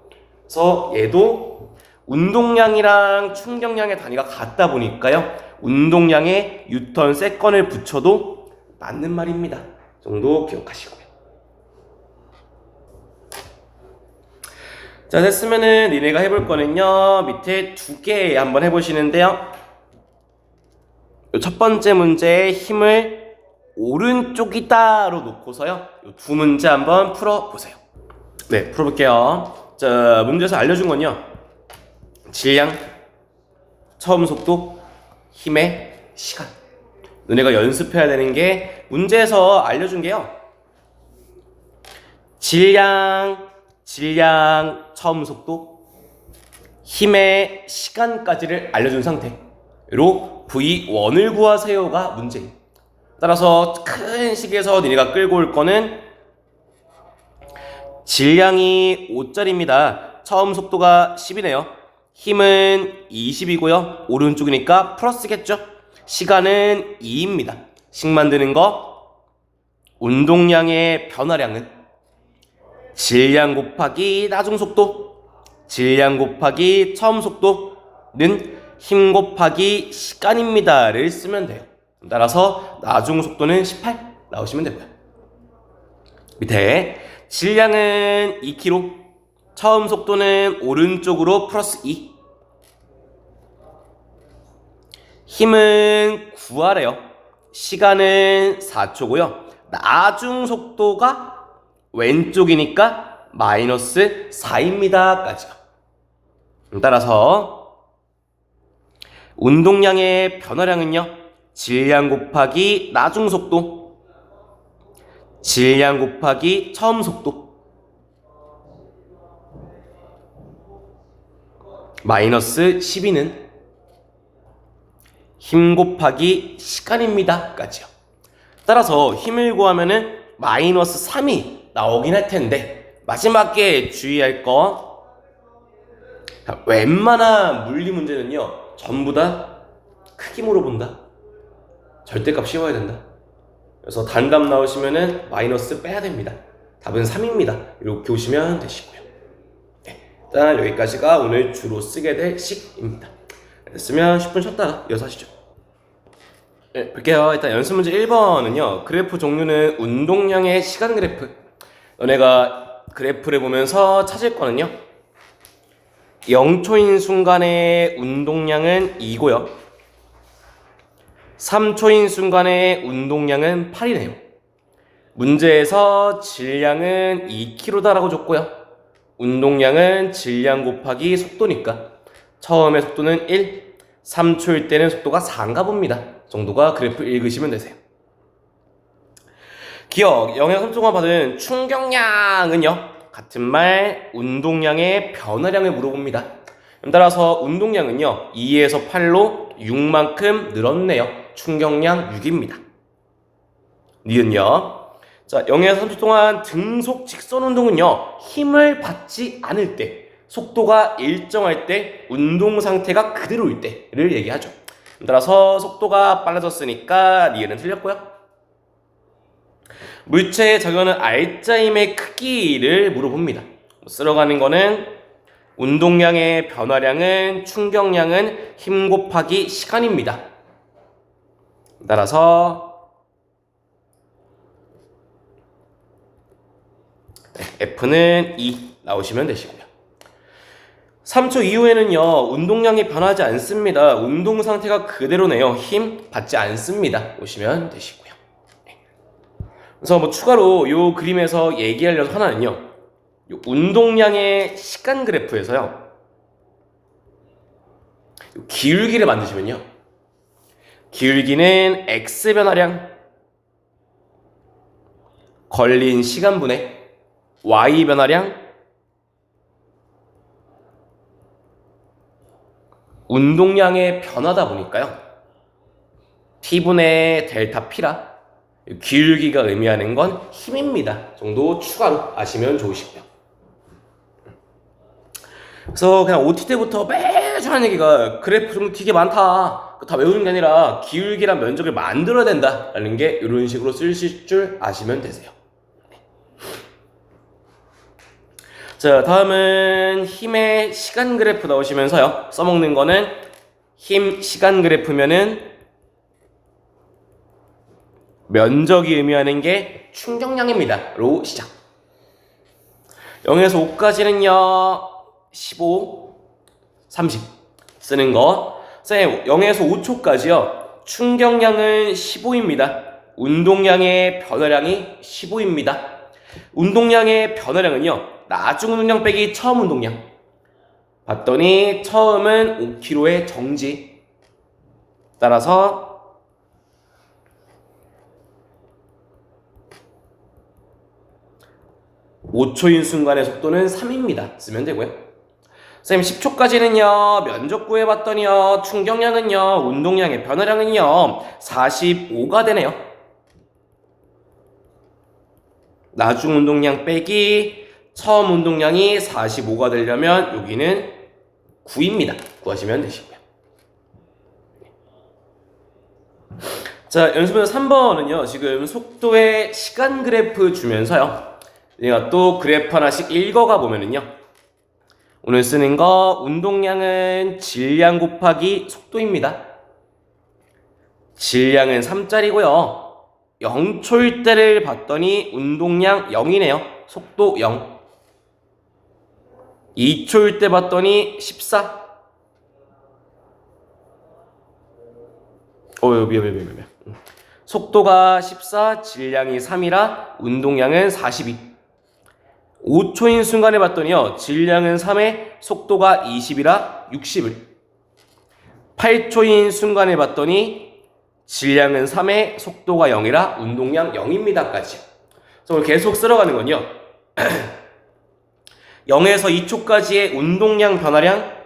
그래서 얘도 운동량이랑 충격량의 단위가 같다 보니까요, 운동량에 뉴턴 세컨을 붙여도 맞는 말입니다 정도 기억하시고요. 자, 됐으면은 니네가 해볼 거는요, 밑에 두 개 한번 해보시는데요, 첫 번째 문제에 힘을 오른쪽이다로 놓고서요, 두 문제 한번 풀어보세요. 네, 풀어볼게요. 자, 문제에서 알려준 건요, 질량, 처음 속도, 힘의 시간. 너네가 연습해야 되는 게 문제에서 알려준 게요, 질량, 처음 속도, 힘의 시간까지를 알려준 상태로 V1을 구하세요가 문제예요. 따라서 큰 식에서 니네가 끌고 올 거는 질량이 5짜리입니다. 처음 속도가 10이네요. 힘은 20이고요. 오른쪽이니까 플러스겠죠. 시간은 2입니다. 식 만드는 거, 운동량의 변화량은 질량 곱하기 나중 속도, 질량 곱하기 처음 속도는 힘 곱하기 시간입니다를 쓰면 돼요. 따라서 나중 속도는 18 나오시면 되고요. 밑에 질량은 2kg, 처음 속도는 오른쪽으로 플러스 2, 힘은 9R에요. 시간은 4초고요. 나중 속도가 왼쪽이니까 마이너스 4입니다. 까지요. 따라서 운동량의 변화량은요, 질량 곱하기 나중 속도, 질량 곱하기 처음 속도, 마이너스 12는 힘 곱하기 시간입니다. 까지요. 따라서 힘을 구하면은 마이너스 3이 나오긴 할 텐데, 마지막에 주의할 거, 웬만한 물리 문제는요, 전부 다 크기 물어본다. 절대값 씌워야 된다. 그래서 단답 나오시면은 마이너스 빼야 됩니다. 답은 3입니다. 이렇게 오시면 되시고요. 네, 일단 여기까지가 오늘 주로 쓰게 될 식입니다. 됐으면 10분 쉬었다가 이어서 하시죠. 네, 볼게요. 일단 연습 문제 1번은요, 그래프 종류는 운동량의 시간 그래프. 너네가 그래프를 보면서 찾을 거는요, 0초인 순간의 운동량은 2고요. 3초인 순간의 운동량은 8이네요. 문제에서 질량은 2kg다라고 줬고요. 운동량은 질량 곱하기 속도니까 처음에 속도는 1, 3초일 때는 속도가 4인가 봅니다. 정도가 그래프 읽으시면 되세요. 기억, 영역 3초 동안 받은 충격량은요, 같은 말 운동량의 변화량을 물어봅니다. 따라서 운동량은요, 2에서 8로 6만큼 늘었네요. 충격량 6입니다. 니은요, 자, 0에서 3초 동안 등속 직선 운동은요, 힘을 받지 않을 때, 속도가 일정할 때, 운동 상태가 그대로일 때를 얘기하죠. 따라서 속도가 빨라졌으니까 니은은 틀렸고요. 물체의 적용하는 알짜임의 크기를 물어봅니다. 쓸어가는 거는 운동량의 변화량은 충격량은 힘 곱하기 시간입니다. 따라서 F는 2 나오시면 되시고요. 3초 이후에는요, 운동량이 변하지 않습니다. 운동 상태가 그대로네요. 힘 받지 않습니다. 보시면 되시고요. 그래서 뭐 추가로 요 그림에서 얘기하려서 하나는요, 요 운동량의 시간 그래프에서요, 요 기울기를 만드시면요, 기울기는 x 변화량 걸린 시간분의 y 변화량 운동량의 변화다 보니까요, t분의 델타 p라 기울기가 의미하는 건 힘입니다. 정도 추가로 아시면 좋으시고요. 그래서 그냥 OT 때부터 매주 하는 얘기가 그래프 종류 되게 많다, 다 외우는 게 아니라 기울기란 면적을 만들어야 된다 라는 게 이런 식으로 쓰실 줄 아시면 되세요. 자, 다음은 힘의 시간 그래프 나오시면서요, 써먹는 거는 힘 시간 그래프면은 면적이 의미하는 게 충격량입니다. 로 시작. 0에서 5까지는요 15, 30 쓰는 거. 쌤, 0에서 5초까지요 충격량은 15입니다. 운동량의 변화량이 15입니다. 운동량의 변화량은요, 나중 운동량 빼기 처음 운동량. 봤더니 처음은 5kg의 정지. 따라서 5초인 순간의 속도는 3입니다. 쓰면 되고요. 쌤, 10초까지는요 면적 구해봤더니요 충격량은요 운동량의 변화량은요 45가 되네요. 나중 운동량 빼기 처음 운동량이 45가 되려면 여기는 9입니다. 구하시면 되시고요. 자, 연습문제 3번은요 지금 속도의 시간 그래프 주면서요, 내가 또 그래프 하나씩 읽어가 보면은요, 오늘 쓰는 거 운동량은 질량 곱하기 속도입니다. 질량은 3짜리고요 0초일 때를 봤더니 운동량 0이네요. 속도 0. 2초일 때 봤더니 14. 미안. 속도가 14, 질량이 3이라 운동량은 42. 5초인 순간에 봤더니요. 질량은 3에 속도가 20이라 60을. 8초인 순간에 봤더니 질량은 3에 속도가 0이라 운동량 0입니다까지. 그래서 계속 쓸어가는 건요. 0에서 2초까지의 운동량 변화량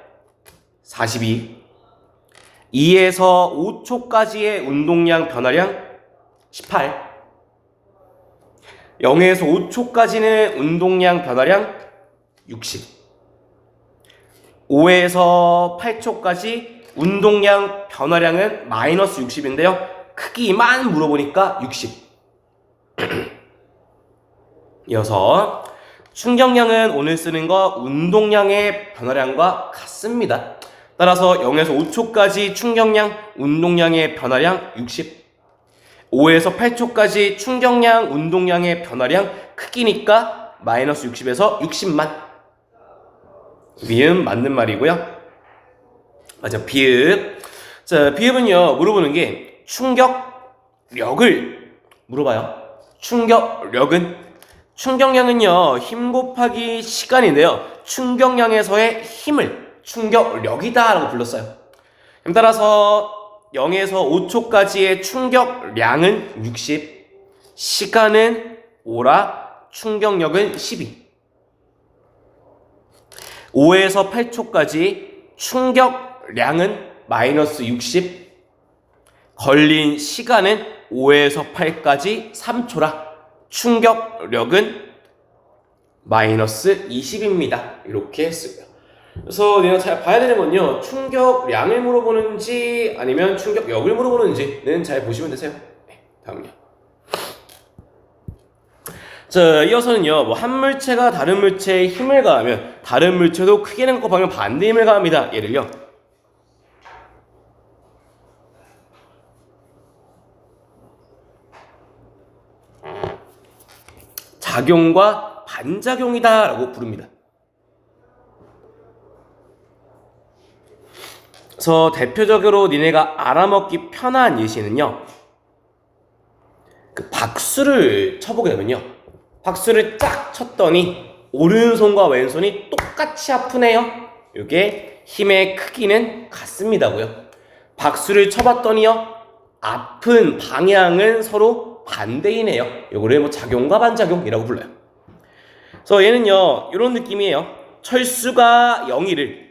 42. 2에서 5초까지의 운동량 변화량 18. 0에서 5초까지는 운동량 변화량 60. 5에서 8초까지 운동량 변화량은 마이너스 60인데요. 크기만 물어보니까 60. 이어서 충격량은 오늘 쓰는 거 운동량의 변화량과 같습니다. 따라서 0에서 5초까지 충격량, 운동량의 변화량 60. 5에서 8초까지 충격량, 운동량의 변화량 크기니까 마이너스 60에서 60만. 미음 맞는 말이고요. 맞아, 비읍. 자, 비읍은요, 물어보는 게 충격력을 물어봐요. 충격량은요, 힘 곱하기 시간인데요. 충격량에서의 힘을 충격력이다 라고 불렀어요. 그럼 따라서 0에서 5초까지의 충격량은 60, 시간은 5라, 충격력은 12. 5에서 8초까지 충격량은 마이너스 60, 걸린 시간은 5에서 8까지 3초라, 충격력은 마이너스 20입니다. 이렇게 쓰고요. 그래서 내가 잘 봐야 되는 건요, 충격량을 물어보는지 아니면 충격력을 물어보는지는 잘 보시면 되세요. 네, 다음요. 자, 이어서는요, 뭐 한 물체가 다른 물체에 힘을 가하면 다른 물체도 크기는 곱하면 반대 힘을 가합니다. 예를요, 작용과 반작용이다 라고 부릅니다. 그래서 대표적으로 니네가 알아먹기 편한 예시는요, 그 박수를 쳐보게 되면요, 박수를 딱 쳤더니 오른손과 왼손이 똑같이 아프네요. 이게 힘의 크기는 같습니다고요. 박수를 쳐봤더니요, 아픈 방향은 서로 반대이네요. 요거를 뭐 작용과 반작용이라고 불러요. 그래서 얘는요, 이런 느낌이에요. 철수가 0이를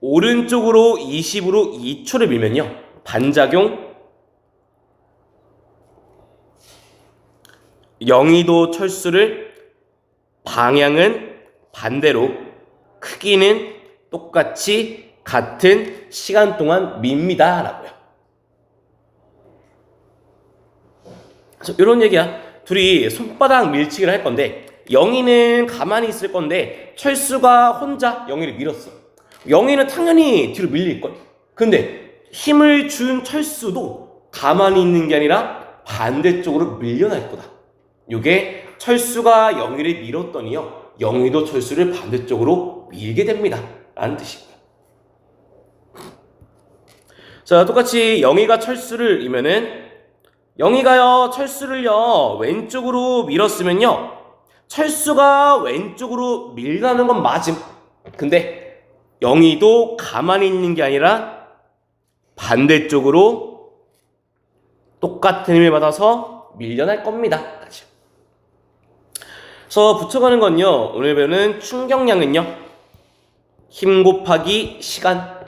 오른쪽으로 20으로 2초를 밀면요, 반작용 0이도 철수를 방향은 반대로 크기는 똑같이 같은 시간 동안 밉니다 라고요. 그래서 이런 얘기야. 둘이 손바닥 밀치기를 할 건데, 영희는 가만히 있을 건데 철수가 혼자 영희를 밀었어. 영희는 당연히 뒤로 밀릴걸. 근데 힘을 준 철수도 가만히 있는 게 아니라 반대쪽으로 밀려날 거다. 요게 철수가 영희를 밀었더니요, 영희도 철수를 반대쪽으로 밀게 됩니다 라는 뜻이고요. 자, 똑같이 영희가 철수를 이면은, 영희가요 철수를요 왼쪽으로 밀었으면요, 철수가 왼쪽으로 밀가는 건 맞음. 근데 영희도 가만히 있는 게 아니라 반대쪽으로 똑같은 힘을 받아서 밀려날 겁니다. 그래서 붙여가는 건요, 오늘 배우는 충격량은요, 힘 곱하기 시간.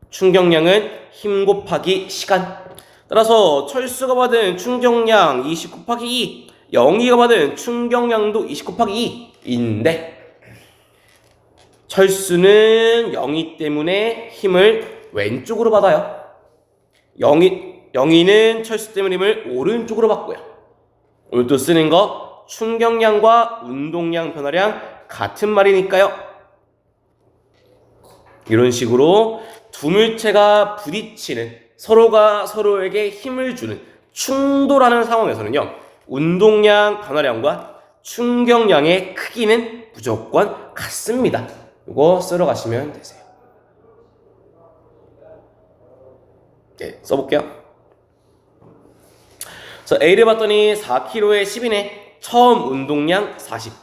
충격량은 힘 곱하기 시간. 따라서 철수가 받은 충격량 20 곱하기 2, 영희가 받은 충격량도 20 곱하기 2인데, 철수는 영희 때문에 힘을 왼쪽으로 받아요. 영희는 철수 때문에 힘을 오른쪽으로 받고요. 오늘 또 쓰는 거 충격량과 운동량 변화량 같은 말이니까요. 이런 식으로 두 물체가 부딪히는, 서로가 서로에게 힘을 주는 충돌하는 상황에서는요, 운동량 변화량과 충격량의 크기는 무조건 같습니다. 이거 쓸어 가시면 되세요. 네, 써볼게요. 자, A를 봤더니 4kg에 10이네. 처음 운동량 40.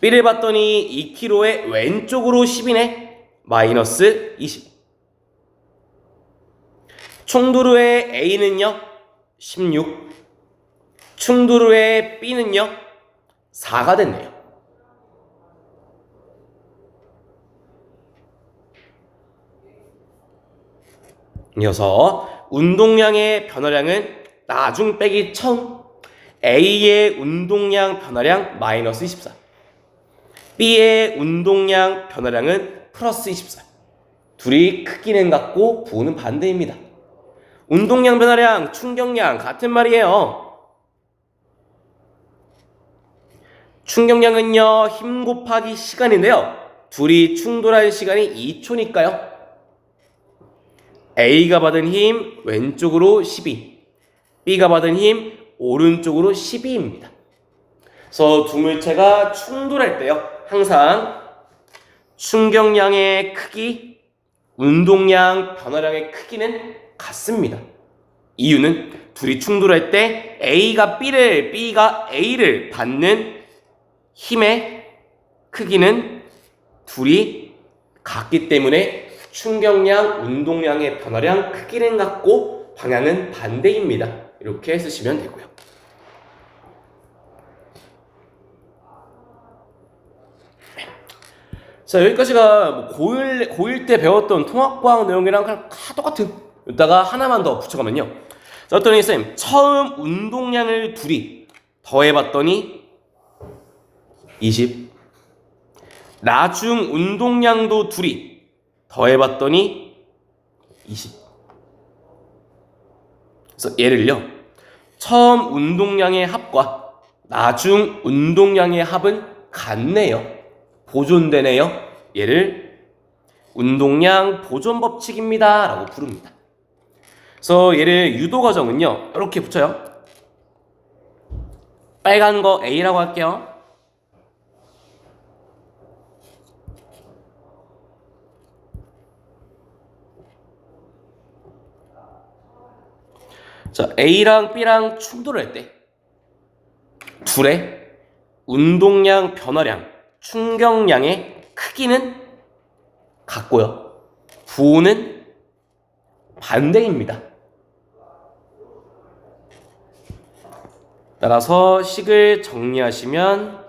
B를 봤더니 2kg의 왼쪽으로 10이네. 마이너스 20. 충도루의 A는요 16, 충도루의 B는요 4가 됐네요. 이어서 운동량의 변화량은 나중 빼기 1000, A의 운동량 변화량 마이너스 24, B의 운동량 변화량은 플러스 24. 둘이 크기는 같고 부호는 반대입니다. 운동량 변화량, 충격량 같은 말이에요. 충격량은요 힘 곱하기 시간인데요, 둘이 충돌한 시간이 2초니까요 A가 받은 힘 왼쪽으로 12, B가 받은 힘 오른쪽으로 12입니다. 그래서 두 물체가 충돌할 때요 항상 충격량의 크기, 운동량 변화량의 크기는 같습니다. 이유는 둘이 충돌할 때 A가 B를, B가 A를 받는 힘의 크기는 둘이 같기 때문에 충격량, 운동량의 변화량, 크기는 같고 방향은 반대입니다. 이렇게 쓰시면 되고요. 자, 여기까지가 고1 때 배웠던 통합과학 내용이랑 그냥 다 똑같은. 이따가 하나만 더 붙여가면요. 자, 어떠니 쌤, 처음 운동량을 둘이 더해봤더니 20. 나중 운동량도 둘이 더해봤더니 20. 그래서 얘를요, 처음 운동량의 합과 나중 운동량의 합은 같네요. 보존되네요. 얘를 운동량 보존 법칙입니다 라고 부릅니다. 그래서 얘를 유도 과정은요 이렇게 붙여요. 빨간 거 A라고 할게요. 자, A랑 B랑 충돌할 때 둘의 운동량 변화량, 충격량의 크기는 같고요. 부호는 반대입니다. 따라서 식을 정리하시면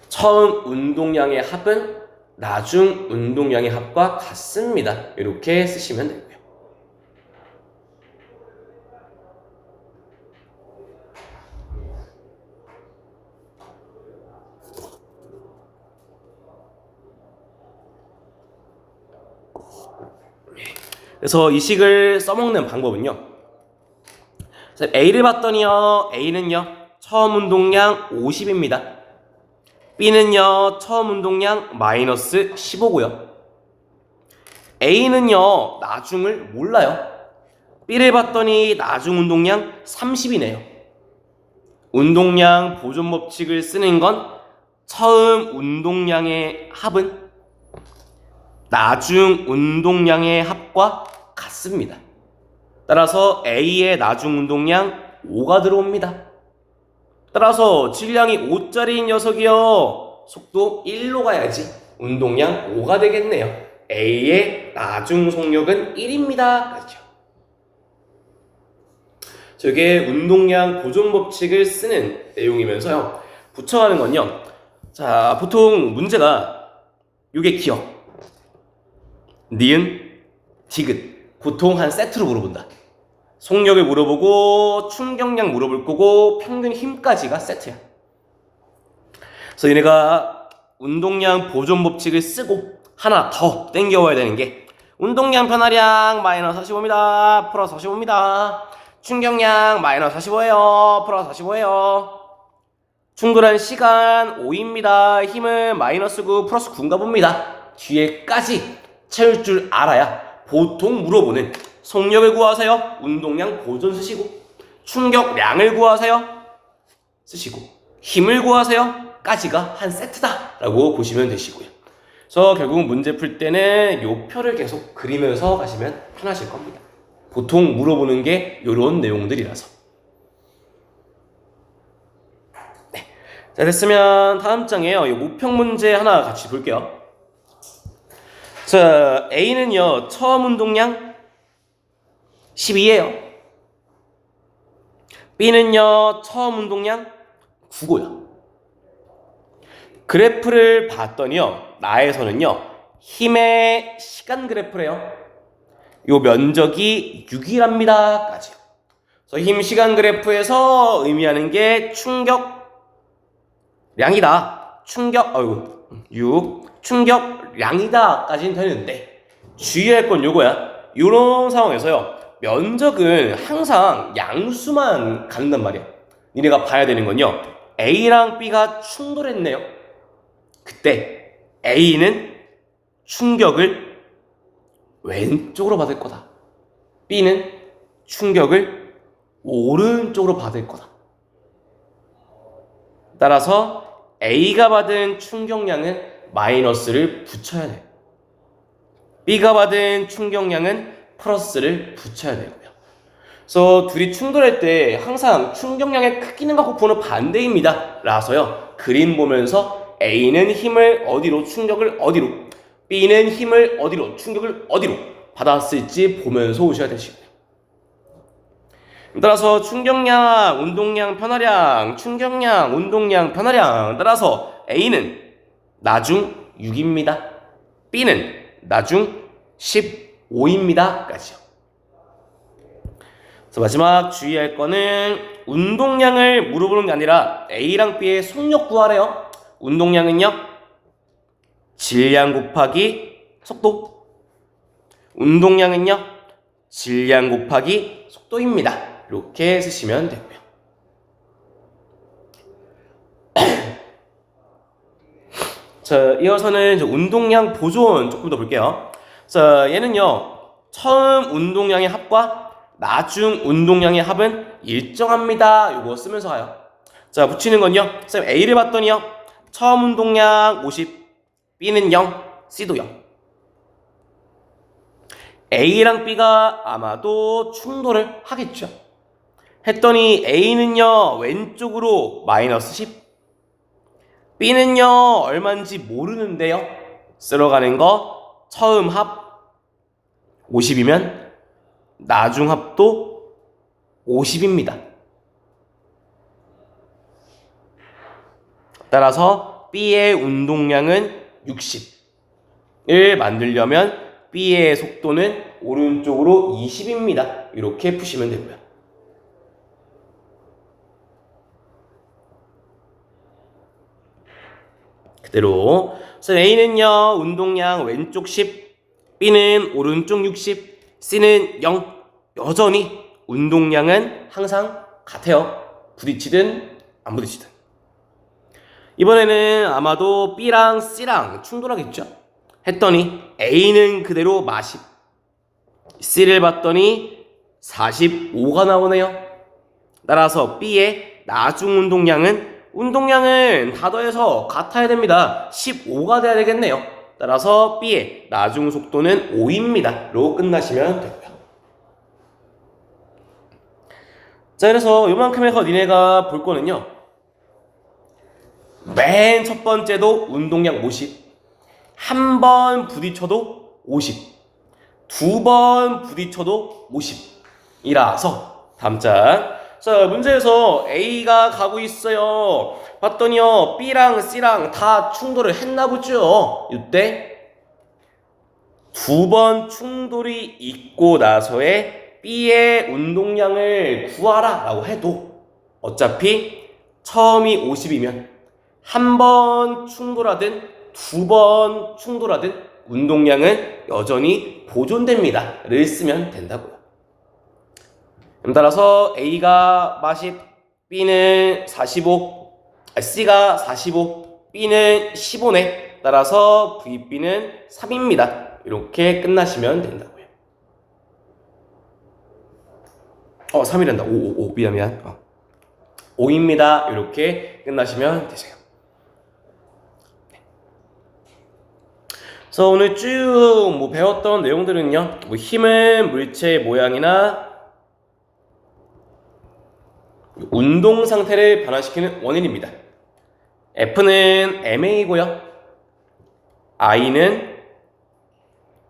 처음 운동량의 합은 나중 운동량의 합과 같습니다. 이렇게 쓰시면 되고요. 그래서 이 식을 써먹는 방법은요, A를 봤더니요 A는요 처음 운동량 50입니다. B는요 처음 운동량 마이너스 15고요. A는요 나중을 몰라요. B를 봤더니 나중 운동량 30이네요. 운동량 보존 법칙을 쓰는 건 처음 운동량의 합은 나중 운동량의 합과 같습니다. 따라서 A의 나중 운동량 5가 들어옵니다. 따라서 질량이 5짜리인 녀석이요 속도 1로 가야지 운동량 5가 되겠네요. A의 나중 속력은 1입니다. 그렇죠? 저게 운동량 보존 법칙을 쓰는 내용이면서요 붙여가는 건요, 자 보통 문제가 요게 기억, 니은, 디귿 보통 한 세트로 물어본다. 속력을 물어보고 충격량 물어볼 거고 평균 힘까지가 세트야. 그래서 얘네가 운동량 보존 법칙을 쓰고 하나 더 땡겨와야 되는 게 운동량 변화량 마이너스 45입니다. 플러스 45입니다. 충격량 마이너스 45예요. 플러스 45예요. 충돌한 시간 5입니다. 힘은 마이너스 9 플러스 9인가 봅니다. 뒤에까지 채울 줄 알아야 보통 물어보는 속력을 구하세요. 운동량 보존 쓰시고, 충격량을 구하세요. 쓰시고, 힘을 구하세요. 까지가 한 세트다 라고 보시면 되시고요. 그래서 결국 문제 풀 때는 요 표를 계속 그리면서 가시면 편하실 겁니다. 보통 물어보는 게 이런 내용들이라서. 네. 자, 됐으면 다음 장에요. 이 모평 문제 하나 같이 볼게요. 자, A는요, 처음 운동량 12예요. B는요, 처음 운동량 9고요. 그래프를 봤더니요, 나에서는요, 힘의 시간 그래프래요. 요 면적이 6이랍니다까지요. 그래서 힘 시간 그래프에서 의미하는 게 충격량이다. 충격량이다까지는 되는데 주의할 건 요거야. 요런 상황에서요, 면적은 항상 양수만 갖는단 말이야. 니네가 봐야 되는 건요, A랑 B가 충돌했네요. 그때 A는 충격을 왼쪽으로 받을 거다. B는 충격을 오른쪽으로 받을 거다. 따라서 A가 받은 충격량은 마이너스를 붙여야 돼요. B가 받은 충격량은 플러스를 붙여야 되고요. 그래서 둘이 충돌할 때 항상 충격량의 크기는 갖고 보는 반대입니다. 라서요, 그림 보면서 A는 힘을 어디로, 충격을 어디로, B는 힘을 어디로, 충격을 어디로 받았을지 보면서 오셔야 되시고요. 따라서 충격량, 운동량, 변화량, 충격량, 운동량, 변화량. 따라서 A는 나중 6입니다. B는 나중 15입니다. 까지요. 그래서 마지막 주의할 거는 운동량을 물어보는 게 아니라 A랑 B의 속력 구하래요. 운동량은요, 질량 곱하기 속도. 운동량은요, 질량 곱하기 속도입니다. 이렇게 쓰시면 되고요. 자, 이어서는 운동량 보존 조금 더 볼게요. 자, 얘는요, 처음 운동량의 합과 나중 운동량의 합은 일정합니다. 이거 쓰면서 가요. 자, 붙이는 건요, 쌤 A를 봤더니요, 처음 운동량 50, B는 0, C도 0. A랑 B가 아마도 충돌을 하겠죠. 했더니 A는요, 왼쪽으로 마이너스 10, B는요, 얼마인지 모르는데요, 쓸어가는 거 처음 합 50이면 나중 합도 50입니다. 따라서 B의 운동량은 60을 만들려면 B의 속도는 오른쪽으로 20입니다. 이렇게 푸시면 되고요. 그대로 A는요, 운동량 왼쪽 10, B는 오른쪽 60, C는 0. 여전히 운동량은 항상 같아요. 부딪히든 안 부딪히든. 이번에는 아마도 B랑 C랑 충돌하겠죠. 했더니 A는 그대로 40, C를 봤더니 45가 나오네요. 따라서 B의 나중 운동량은 다 더해서 같아야 됩니다. 15가 돼야 되겠네요. 따라서 B의 나중 속도는 5입니다. 로 끝나시면 되고요. 자, 그래서 요만큼에서 니네가 볼 거는요, 맨 첫 번째도 운동량 50, 한 번 부딪혀도 50, 두 번 부딪혀도 50이라서 다음 장. 자, 문제에서 A가 가고 있어요. 봤더니요, B랑 C랑 다 충돌을 했나 보죠. 이때 두 번 충돌이 있고 나서의 B의 운동량을 구하라 라고 해도 어차피 처음이 50이면 한 번 충돌하든 두 번 충돌하든 운동량은 여전히 보존됩니다. 를 쓰면 된다고요. 따라서 A가 40, B는 45, C가 45, B는 15네. 따라서 VB는 3입니다. 이렇게 끝나시면 된다고요. 3이란다. 5, 미안. 5입니다. 이렇게 끝나시면 되세요. 그래서 오늘 쭉 배웠던 내용들은요, 힘은 물체의 모양이나 운동 상태를 변화시키는 원인입니다. F는 MA고요. I는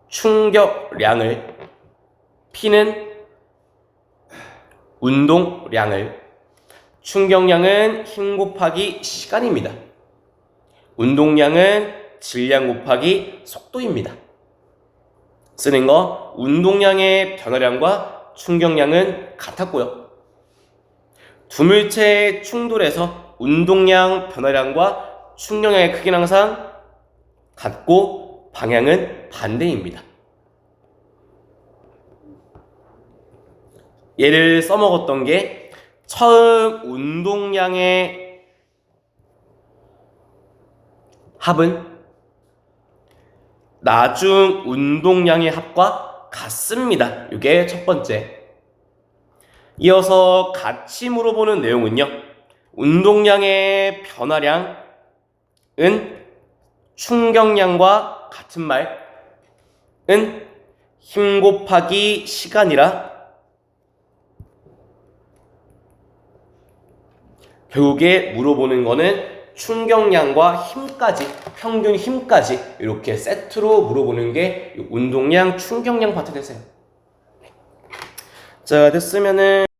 충격량을, P는 운동량을, 충격량은 힘 곱하기 시간입니다. 운동량은 질량 곱하기 속도입니다. 쓰는 거 운동량의 변화량과 충격량은 같았고요. 두 물체의 충돌에서 운동량 변화량과 충격량의 크기는 항상 같고 방향은 반대입니다. 얘를 써먹었던 게 처음 운동량의 합은 나중 운동량의 합과 같습니다. 이게 첫 번째. 이어서 같이 물어보는 내용은요, 운동량의 변화량은 충격량과 같은 말은 힘 곱하기 시간이라 결국에 물어보는 거는 충격량과 힘까지, 평균 힘까지 이렇게 세트로 물어보는 게 운동량, 충격량 파트 되세요. 자, 됐으면은